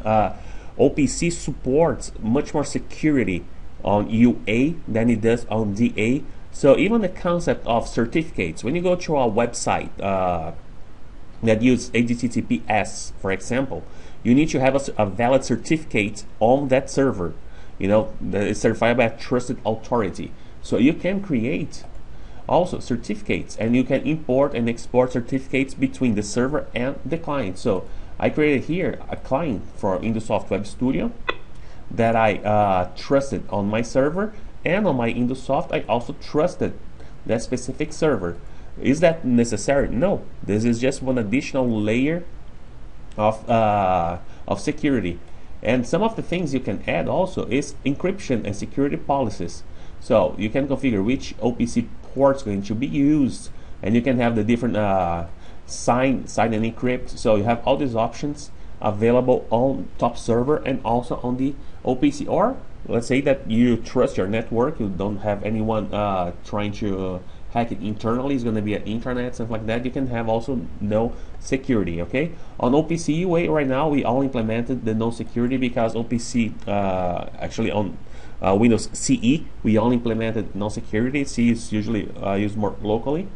OPC supports much more security on UA than it does on DA. So even the concept of certificates, when you go to a website that use HTTPS, for example, you need to have a valid certificate on that server, you know, that is certified by a trusted authority. So you can create also certificates, and you can import and export certificates between the server and the client. So I created here a client for InduSoft Web Studio that I trusted on my server, and on my InduSoft I also trusted that specific server. Is that necessary? No. This is just one additional layer of security. And some of the things you can add also is encryption and security policies. So you can configure which OPC ports going to be used, and you can have the different sign and encrypt. So you have all these options available on top server and also on the OPC. Or let's say that you trust your network, you don't have anyone trying to hack it internally, it's going to be an intranet, stuff like that. You can have also no security. Okay, on OPC UA right now we all implemented the no security because OPC actually on Windows CE we all implemented no security. C is usually used more locally.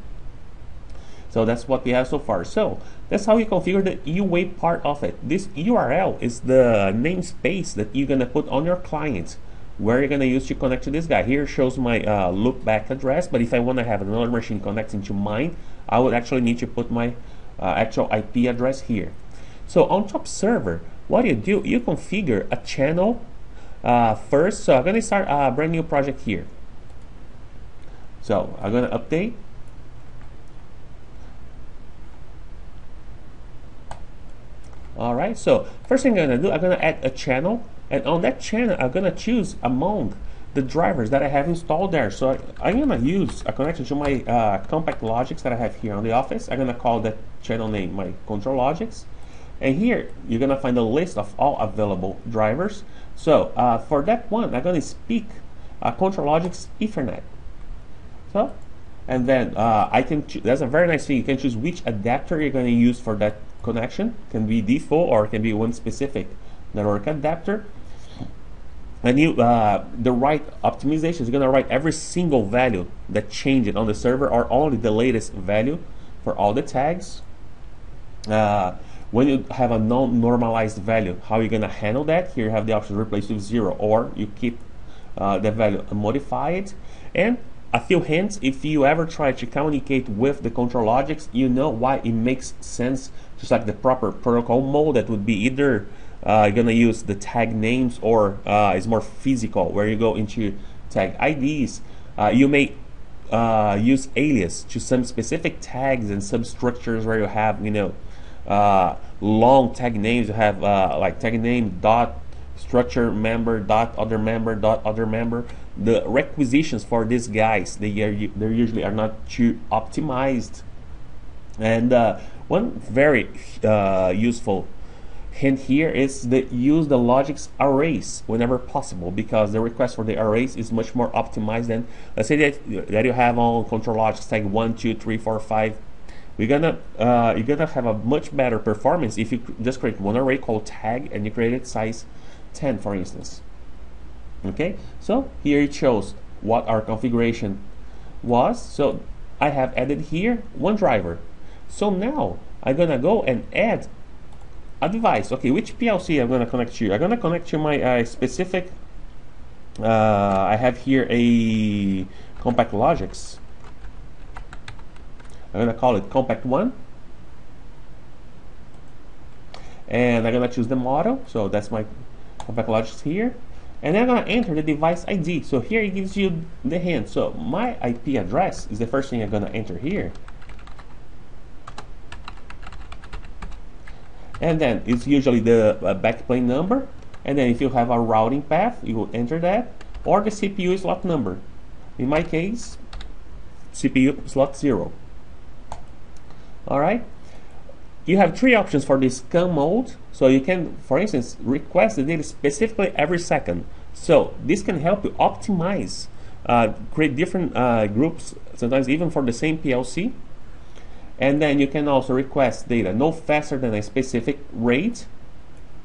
So that's what we have so far. So that's how you configure the UA part of it. This URL is the namespace that you're gonna put on your client, where you're gonna use to connect to this guy. Here shows my loopback address, but if I want to have another machine connecting to mine, I would actually need to put my actual IP address here. So on top server, what you do, you configure a channel first. So I'm gonna start a brand new project here. So I'm gonna update. Alright, so first thing I'm going to do, I'm going to add a channel, and on that channel I'm going to choose among the drivers that I have installed there. So I'm going to use a connection to my compact logics that I have here on the office. I'm going to call that channel name my control logics, and here you're going to find a list of all available drivers. So for that one I'm going to speak control logics Ethernet. So, and then I can that's a very nice thing, you can choose which adapter you're going to use for that connection. Can be default or it can be one specific network adapter. And you the right optimization is going to write every single value that changed on the server, or only the latest value for all the tags. When you have a non-normalized value, how are you going to handle that? Here you have the option to replace with 0, or you keep the value and modify it. And a few hints, if you ever try to communicate with the control logics, you know why it makes sense, just like the proper protocol mode that would be either you're gonna use the tag names, or is more physical, where you go into tag IDs. You may use alias to some specific tags and substructures where you have, you know, long tag names. You have like tag name dot structure member dot other member dot other member. The requisitions for these guys, they usually are not too optimized. And one very useful hint here is that use the logics arrays whenever possible, because the request for the arrays is much more optimized than, let's say that you have on control logics tag 1, 2, 3, 4, 5. You're gonna have a much better performance if you just create one array called tag and you create it size 10, for instance. Okay, so here it shows what our configuration was. So I have added here one driver. So now I'm gonna go and add a device. Okay, which PLC I'm gonna connect to? I'm gonna connect to my specific. I have here a compact logics. I'm gonna call it compact 1, and I'm gonna choose the model. So that's my compact logics here. And then I'm going to enter the device ID. So here it gives you the hint. So my IP address is the first thing I'm going to enter here. And then it's usually the backplane number. And then if you have a routing path, you will enter that. Or the CPU slot number. In my case, CPU slot 0. Alright. You have 3 options for this scan mode. So you can, for instance, request the data specifically every second. So this can help you optimize create different groups, sometimes even for the same PLC. And then you can also request data no faster than a specific rate.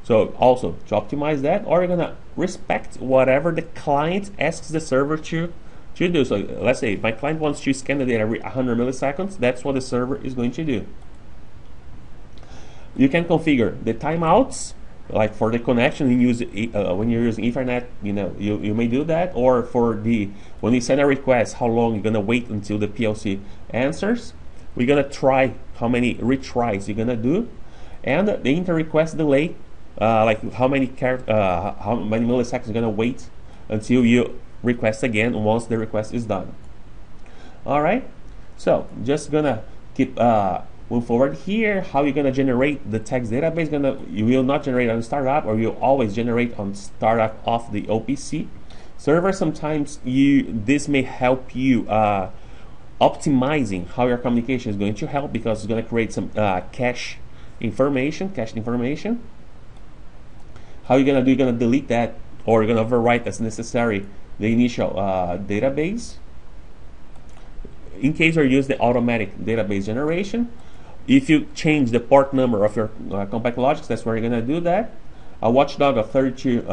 So also to optimize that, or you're gonna respect whatever the client asks the server to do. So let's say my client wants to scan the data every 100 milliseconds. That's what the server is going to do. You can configure the timeouts, like for the connection you use when you're using Ethernet. You may do that, or for when you send a request, how long you're gonna wait until the PLC answers. We're gonna try how many retries you're gonna do, and the inter-request delay, like how many milliseconds you're gonna wait until you request again once the request is done. All right, so just gonna keep move forward here. How you're gonna generate the text database? You will not generate on startup, or you'll always generate on startup of the OPC server. Sometimes this may help you optimizing how your communication is going to help, because it's going to create some cached information. How you're going to do? You're going to delete that, or you're going to overwrite as necessary the initial database. In case you use the automatic database generation, if you change the port number of your compact logics, that's where you're going to do that. A watchdog of 32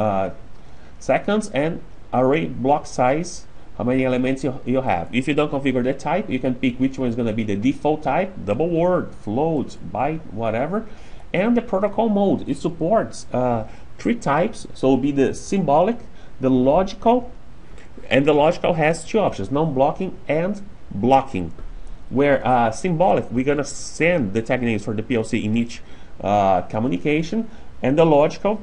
seconds, and array block size, how many elements you have. If you don't configure the type, you can pick which one is going to be the default type: double word, float, byte, whatever. And the protocol mode, it supports 3 types, so it will be the symbolic, the logical, and the logical has 2 options: non-blocking and blocking. Where symbolic, we're going to send the tag names for the PLC in each communication, and the logical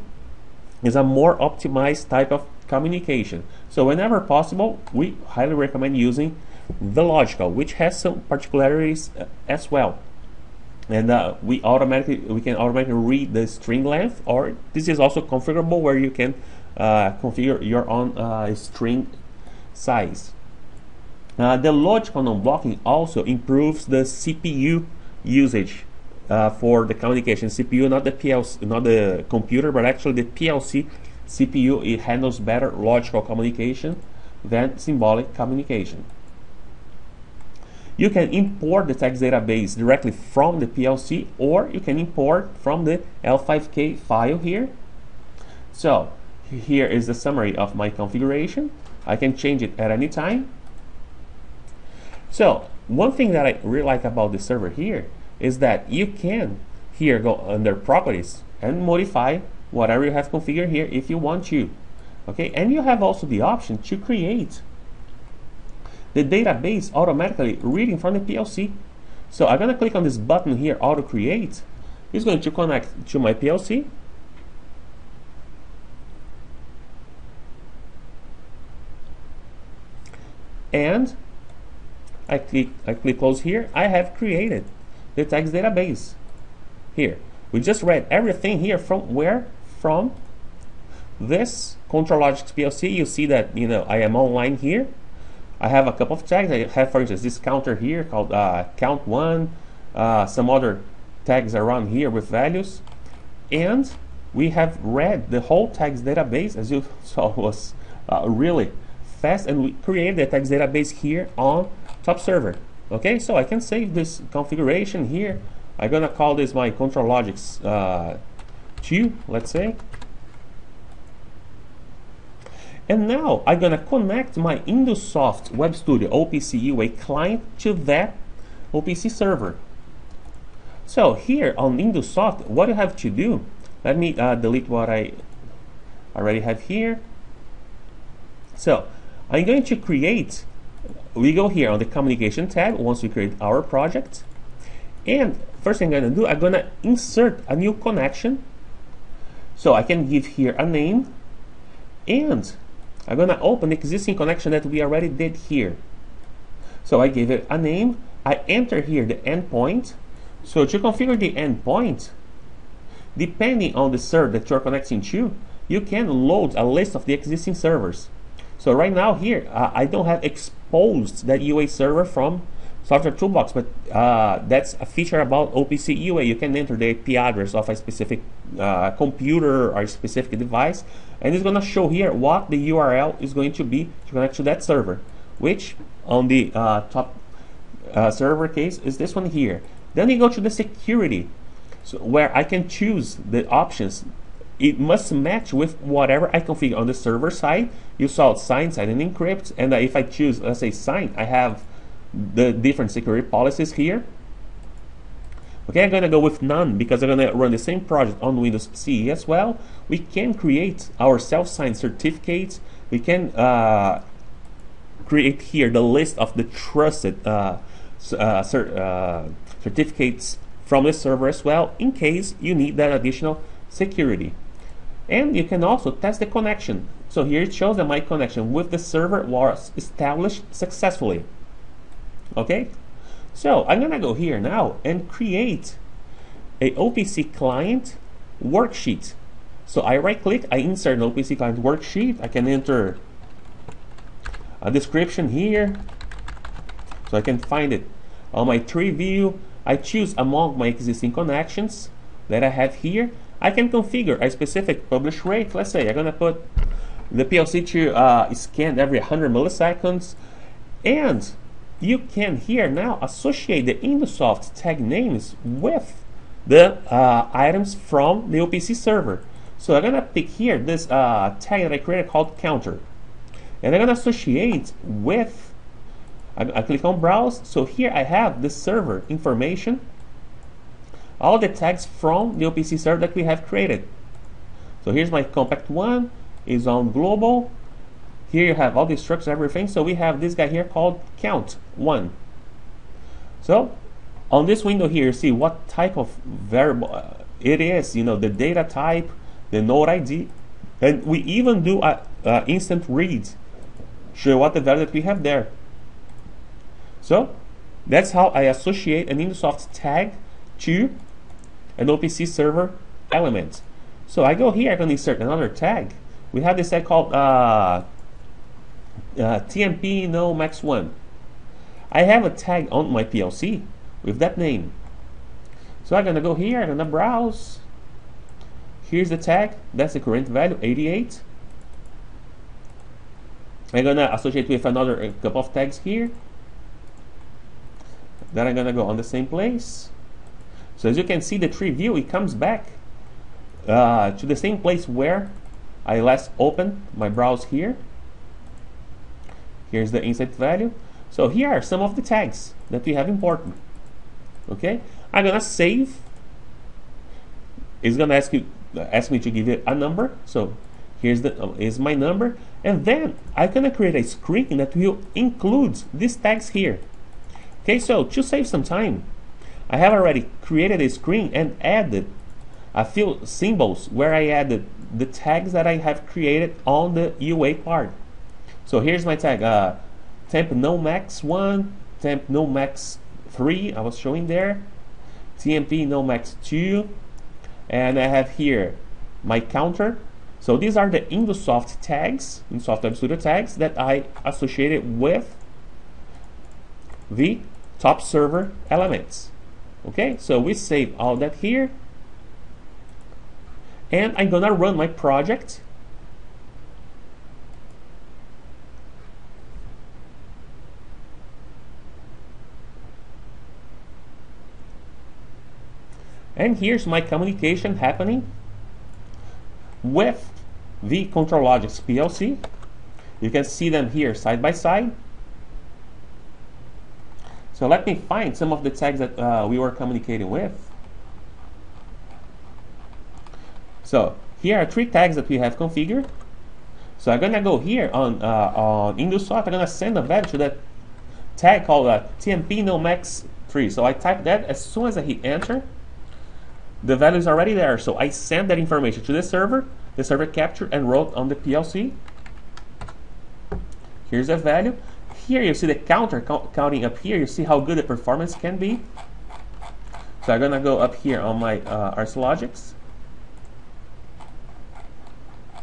is a more optimized type of communication. So whenever possible, we highly recommend using the logical, which has some particularities as well. And we can automatically read the string length, or this is also configurable where you can configure your own string size. The logical non-blocking also improves the CPU usage for the communication. CPU, not the PLC, not the computer, but actually the PLC CPU. It handles better logical communication than symbolic communication. You can import the text database directly from the PLC, or you can import from the L5K file here. So here is the summary of my configuration. I can change it at any time. So one thing that I really like about the server here is that you can here go under properties and modify whatever you have configured here if you want to. Okay, and you have also the option to create the database automatically reading from the PLC. So I'm going to click on this button here, auto create. It's going to connect to my PLC. And I click close here. I have created the text database here. We just read everything here from where? From this ControlLogix PLC. You see that I am online here. I have a couple of tags. I have, for instance, this counter here called count1, some other tags around here with values, and we have read the whole text database, as you saw was really fast, and we created the text database here on top server. Okay, so I can save this configuration here. I'm gonna call this my ControlLogix 2, let's say. And now I'm gonna connect my InduSoft Web Studio OPC UA client to that OPC server. So here on InduSoft, what you have to do, let me delete what I already have here. So I'm going to create, we go here on the communication tab once we create our project, and first thing I'm going to do, I'm going to insert a new connection. So I can give here a name, and I'm going to open the existing connection that we already did here. So I gave it a name, I enter here the endpoint. So to configure the endpoint, depending on the server that you're connecting to, you can load a list of the existing servers. So right now here, I don't have exposed that UA server from Software Toolbox, but that's a feature about OPC UA. You can enter the IP address of a specific computer or a specific device, and it's going to show here what the URL is going to be to connect to that server, which on the top server case is this one here. Then you go to the security, so where I can choose the options. It must match with whatever I configure on the server side. You saw sign, sign, and encrypt, and if I choose, let's say, sign, I have the different security policies here. Okay, I'm going to go with none because I'm going to run the same project on Windows CE as well. We can create our self-signed certificates. We can create here the list of the trusted certificates from the server as well, in case you need that additional security. And you can also test the connection. So here it shows that my connection with the server was established successfully. Okay, so I'm gonna go here now and create a OPC Client worksheet. So I right click, I insert an OPC Client worksheet. I can enter a description here, so I can find it on my tree view. I choose among my existing connections that I have here. I can configure a specific publish rate. Let's say I'm gonna put the PLC to scan every 100 milliseconds, and you can here now associate the InduSoft tag names with the items from the OPC server. So I'm gonna pick here this tag that I created called counter, and I'm gonna associate with. I click on browse. So here I have the server information, all the tags from the OPC server that we have created. So here's my compact one, is on global. Here you have all the structures, everything. So we have this guy here called count one. So on this window here, you see what type of variable it is, you know, the data type, the node ID, and we even do a instant read, show what the value that we have there. So that's how I associate an InduSoft tag to an OPC server element. So I go here, I can insert another tag. We have this tag called TMP no max 1. I have a tag on my PLC with that name. So I'm gonna go here, I'm gonna browse. Here's the tag, that's the current value, 88. I'm gonna associate with another couple of tags here. Then I'm gonna go on the same place. So as you can see, the tree view, it comes back to the same place where I last opened my browse here. Here's the inset value. So here are some of the tags that we have important. Okay, I'm gonna save. It's gonna ask me to give it a number. So here's is my number, and then I'm gonna create a screen that will include these tags here. Okay, so to save some time, I have already created a screen and added a few symbols where I added the tags that I have created on the UA part. So here's my tag, temp no max 1, temp no max 3, I was showing there, TMP no max 2, and I have here my counter. So these are the InduSoft tags, InduSoft Web Studio tags that I associated with the top server elements. Okay, so we save all that here, and I'm gonna run my project. And here's my communication happening with the ControlLogix PLC. You can see them here side by side. So let me find some of the tags that we were communicating with. So here are 3 tags that we have configured. So I'm gonna go here on InduSoft. I'm gonna send a value to that tag called TMP no max 3. So I type that. As soon as I hit enter, the value is already there. So I send that information to the server captured and wrote on the PLC. Here's the value. Here you see the counter counting up here. You see how good the performance can be. So I'm gonna go up here on my RSLogix,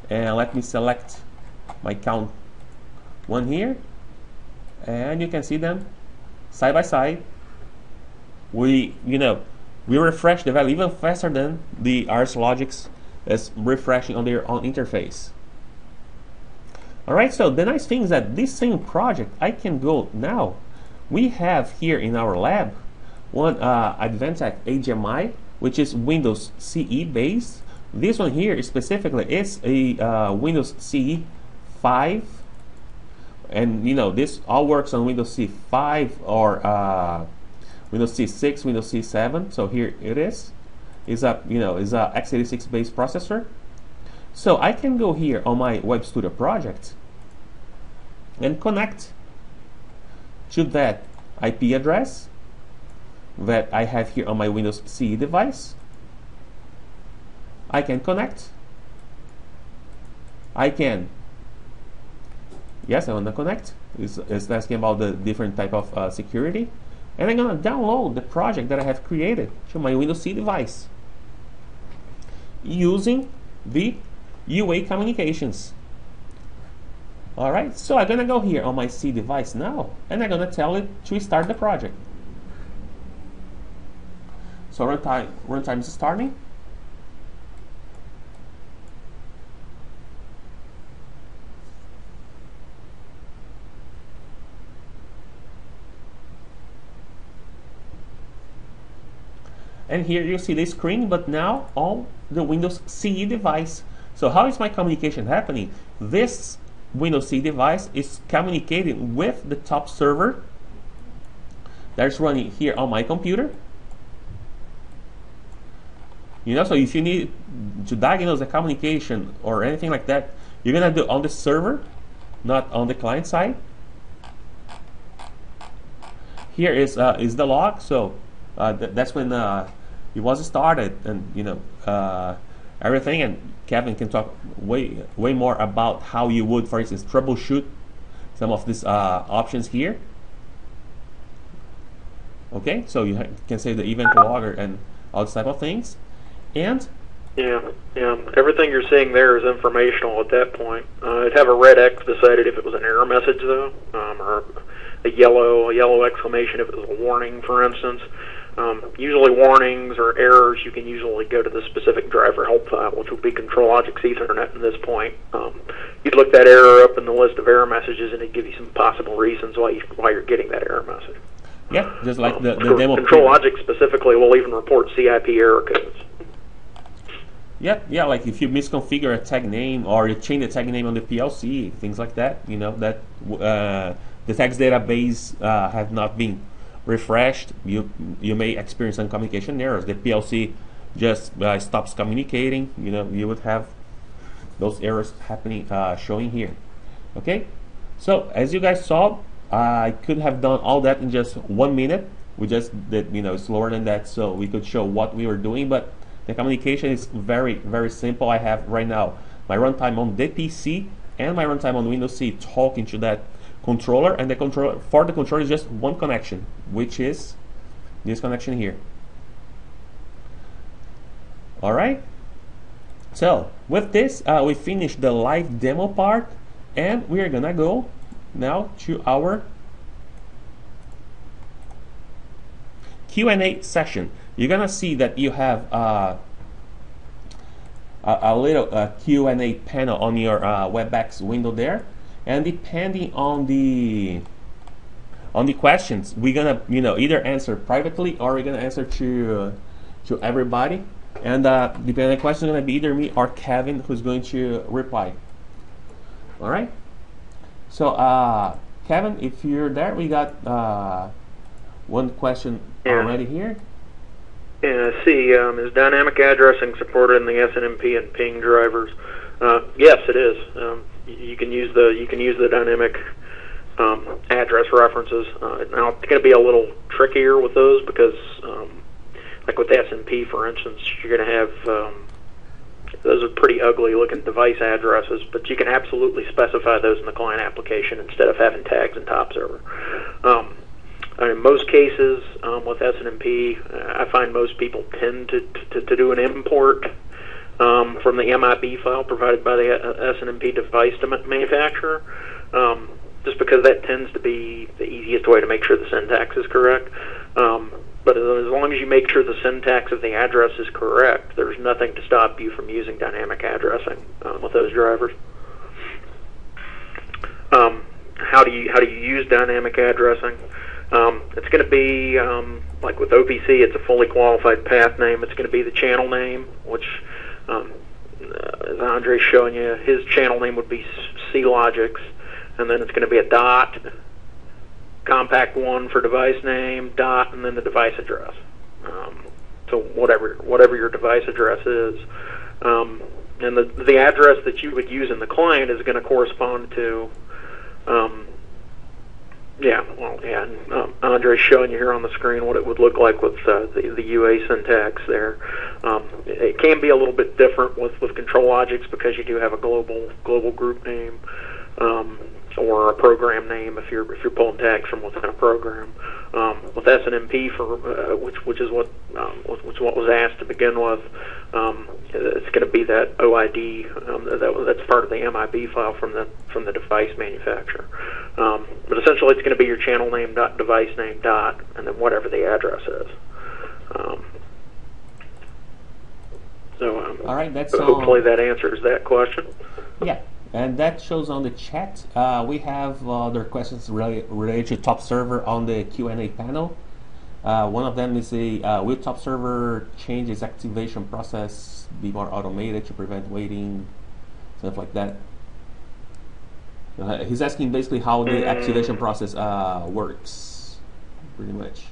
and let me select my count 1 here, and you can see them side by side. We refresh the value even faster than the RS Logics is refreshing on their own interface. Alright, so the nice thing is that this same project, I can go now. We have here in our lab one Advantech HMI, which is Windows CE based. This one here specifically is a Windows CE 5, and this all works on Windows CE 5 or Windows CE 6, Windows CE 7. So here it is. Is a x86 based processor. So I can go here on my Web Studio project and connect to that IP address that I have here on my Windows CE device. I can connect. I want to connect. It's asking about the different type of security. And I'm going to download the project that I have created to my Windows CE device using the UA communications. Alright, so I'm going to go here on my C device now, and I'm going to tell it to start the project. So runtime is starting. And here you see the screen, but now on the Windows CE device. So how is my communication happening? This Windows CE device is communicating with the top server that's running here on my computer. So if you need to diagnose the communication or anything like that, you're gonna do on the server, not on the client side. Here is the log. So that's when it was started, and everything. And Kevin can talk way more about how you would, for instance, troubleshoot some of these options here. Okay, so you can say the event logger and all this type of things. And yeah, everything you're seeing there is informational at that point. It'd have a red X beside it if it was an error message, though, or a yellow exclamation if it was a warning, for instance. Usually warnings or errors, you can usually go to the specific driver help file, which would be ControlLogix Ethernet at this point. You'd look that error up in the list of error messages, and it'd give you some possible reasons why you're getting that error message. Yeah, just like the demo. ControlLogix specifically will even report CIP error codes. Yeah, like if you misconfigure a tag name or you change the tag name on the PLC, things like that, that the tags database have not been refreshed, you may experience some communication errors. The PLC just stops communicating. You would have those errors happening, showing here. Okay, so as you guys saw, I could have done all that in just 1 minute. We just did, slower than that, so we could show what we were doing. But the communication is very, very simple. I have right now my runtime on the PC and my runtime on Windows CE talking to that controller, and the controller is just one connection, which is this connection here. Alright, so with this we finished the live demo part, and we are gonna go now to our Q&A session. You're gonna see that you have a little Q&A panel on your WebEx window there. And depending on the questions, we're gonna either answer privately or we're gonna answer to everybody. And depending on the question, it's gonna be either me or Kevin who's going to reply. All right. So Kevin, if you're there, we got one question already here. Yeah, I see. Is dynamic addressing supported in the SNMP and ping drivers? Yes, it is. You can use the dynamic address references. Now it's going to be a little trickier with those because, like with SNMP, for instance, you're going to have those are pretty ugly looking device addresses, but you can absolutely specify those in the client application instead of having tags in top server. In most cases, with SNMP, I find most people tend to do an import from the MIB file provided by the SNMP device manufacturer. just because that tends to be the easiest way to make sure the syntax is correct. But as long as you make sure the syntax of the address is correct, there's nothing to stop you from using dynamic addressing with those drivers. How do you use dynamic addressing? It's going to be like with OPC, it's a fully qualified path name. It's going to be the channel name, which, as Andre's showing you, his channel name would be C-Logix, and then it's going to be a dot, compact 1 for device name, dot, and then the device address. So whatever your device address is, and the address that you would use in the client is going to correspond to. Andre's showing you here on the screen what it would look like with the UA syntax there. It can be a little bit different with ControlLogix because you do have a global group name. Or a program name if you're pulling tags from within a program. With SNMP which is what was asked to begin with, it's going to be that OID that's part of the MIB file from the device manufacturer. But essentially, it's going to be your channel name dot device name dot and then whatever the address is. All right, hopefully that answers that question. Yeah. And that shows on the chat. We have other questions related to top server on the Q&A panel. One of them is will top server change its activation process, be more automated to prevent waiting, stuff like that. He's asking basically how the activation process works, pretty much.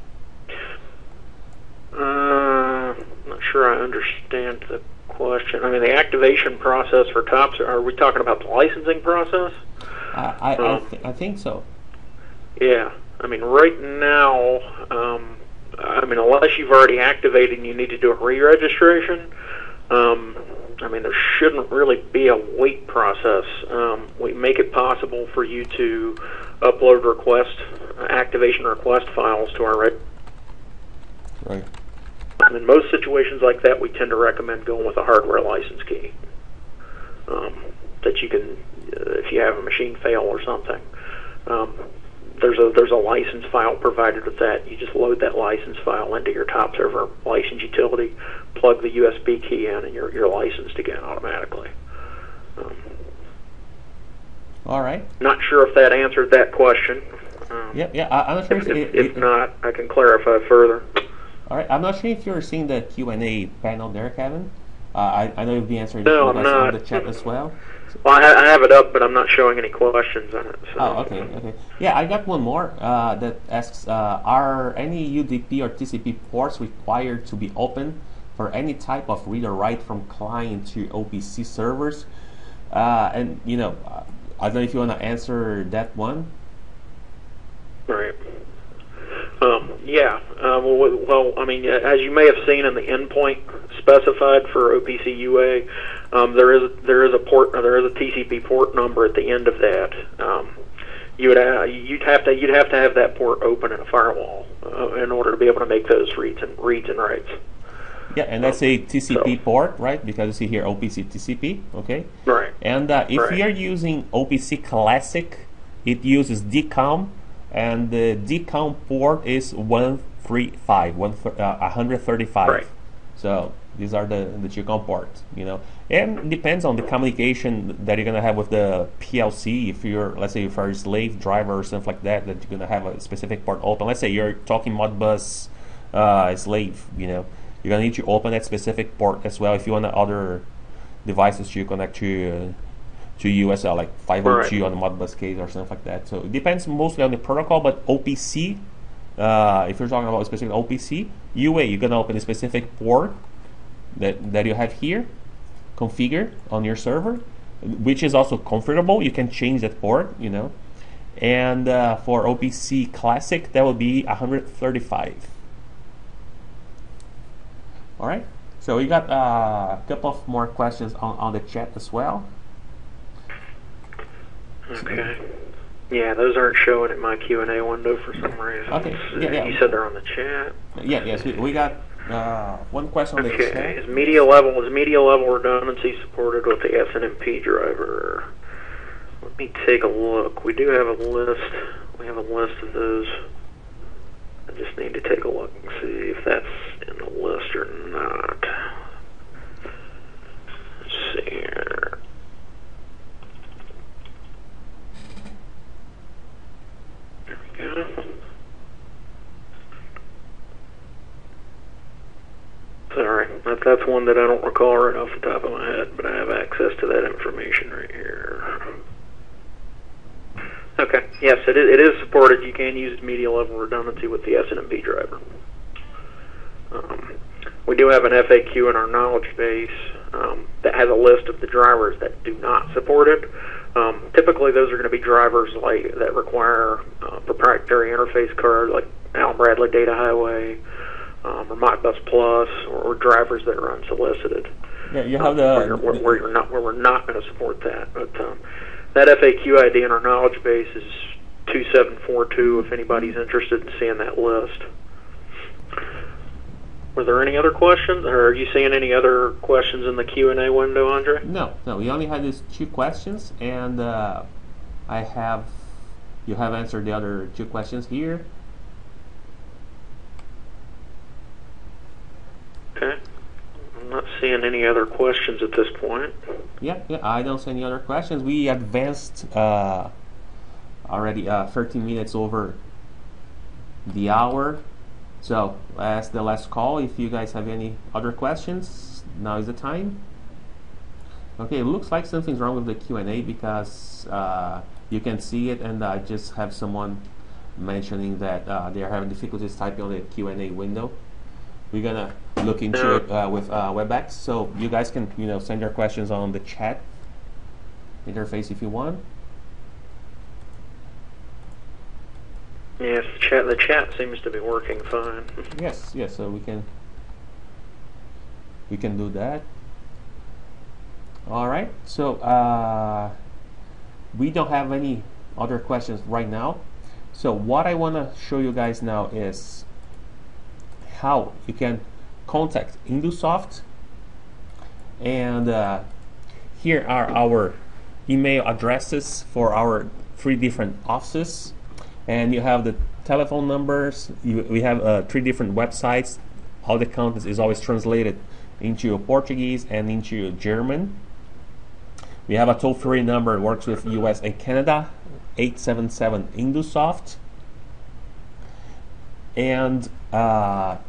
Not sure I understand the question. I mean, the activation process for TOPS, are we talking about the licensing process? I think so. Yeah. I mean, right now, unless you've already activated and you need to do a re-registration, there shouldn't really be a wait process. We make it possible for you to upload activation request files to our Right. In most situations like that, we tend to recommend going with a hardware license key that you can, if you have a machine fail or something. There's a license file provided with that. You just load that license file into your top server license utility, plug the USB key in, and you're licensed again automatically. All right. Not sure if that answered that question. I'm not sure if not, I can clarify further. All right, I'm not sure if you're seeing the Q&A panel there, Kevin. I know you'll be answering no, the questions on the chat as well. Well, I have it up, but I'm not showing any questions on it. So. Oh, okay. Yeah, I got one more that asks, are any UDP or TCP ports required to be open for any type of read or write from client to OPC servers? I don't know if you want to answer that one. Right. As you may have seen in the endpoint specified for OPC UA, there is a TCP port number at the end of that. You'd have to have that port open in a firewall in order to be able to make those reads and writes. Yeah, and that's a TCP port, right? Because you see here OPC TCP, okay? Right. And if you're using OPC Classic, it uses DCOM. And the DCOM port is 135. Right. So these are the DCOM ports, and it depends on the communication that you're gonna have with the PLC. If let's say if you're a slave driver or something like that you're gonna have a specific port open. Let's say you're talking Modbus slave, you're gonna need to open that specific port as well if you want other devices to connect to USL, like 502 on the Modbus case or something like that. So it depends mostly on the protocol, but OPC, if you're talking about a specific OPC, UA, you're going to open a specific port that you have here, configured on your server, which is also configurable. You can change that port, And for OPC Classic, that will be 135. All right. So we got a couple of more questions on the chat as well. Okay. Yeah, those aren't showing in my Q&A window for some reason. Okay. Yeah. You said they're on the chat. Yes. We got one question on the chat. Okay. Is media level redundancy supported with the SNMP driver? Let's Let me take a look. We do have a list. We have a list of those. I just need to take a look and see if that's in the list or not. Let's see here. There we go. Sorry, that's one that I don't recall right off the top of my head, but I have access to that information right here. Okay, yes, it is supported. You can use media level redundancy with the SNMP driver. We do have an FAQ in our knowledge base that has a list of the drivers that do not support it. Typically, those are going to be drivers that require proprietary interface cards, like Allen Bradley Data Highway, or Modbus Plus, or drivers that are unsolicited. Yeah, you have the where we're not going to support that. But that FAQ ID in our knowledge base is 2742. If anybody's interested in seeing that list. Were there any other questions, or are you seeing any other questions in the Q&A window, Andre? No. We only had these 2 questions, and you have answered the other 2 questions here. Okay. I'm not seeing any other questions at this point. Yeah, I don't see any other questions. We advanced already 13 minutes over the hour. So, as the last call, if you guys have any other questions, now is the time. Okay, it looks like something's wrong with the Q&A because you can see it, and I just have someone mentioning that they are having difficulties typing on the Q&A window. We're gonna look into it with WebEx, so you guys can send your questions on the chat interface if you want. Yes, the chat seems to be working fine. Yes, so we can do that. All right, so we don't have any other questions right now. So what I want to show you guys now is how you can contact InduSoft, and here are our email addresses for our 3 different offices. And you have the telephone numbers. We have 3 different websites. All the content is always translated into Portuguese and into German. We have a toll-free number that works with US and Canada, 877 InduSoft. And at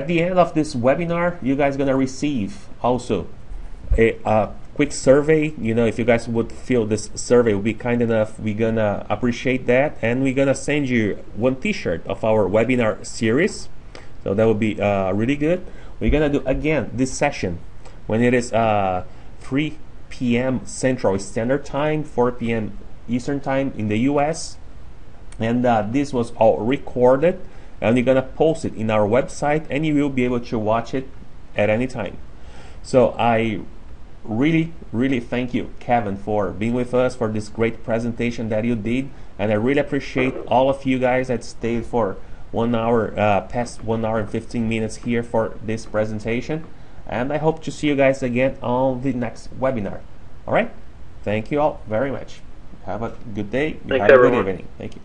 the end of this webinar, you guys are gonna receive also a quick survey. If you guys would fill this survey, would be kind enough, we're gonna appreciate that, and we're gonna send you 1 t-shirt of our webinar series, so that would be really good. We're gonna do again this session when it is 3 p.m. Central Standard Time, 4 p.m. Eastern Time in the US, and this was all recorded, and we're gonna post it in our website, and you will be able to watch it at any time. So I really thank you, Kevin, for being with us for this great presentation that you did, and I really appreciate all of you guys that stayed for 1 hour, past 1 hour and 15 minutes here for this presentation, and I hope to see you guys again on the next webinar. All right, thank you all very much. Have a good day. Thanks, have a everyone. good evening. Thank you.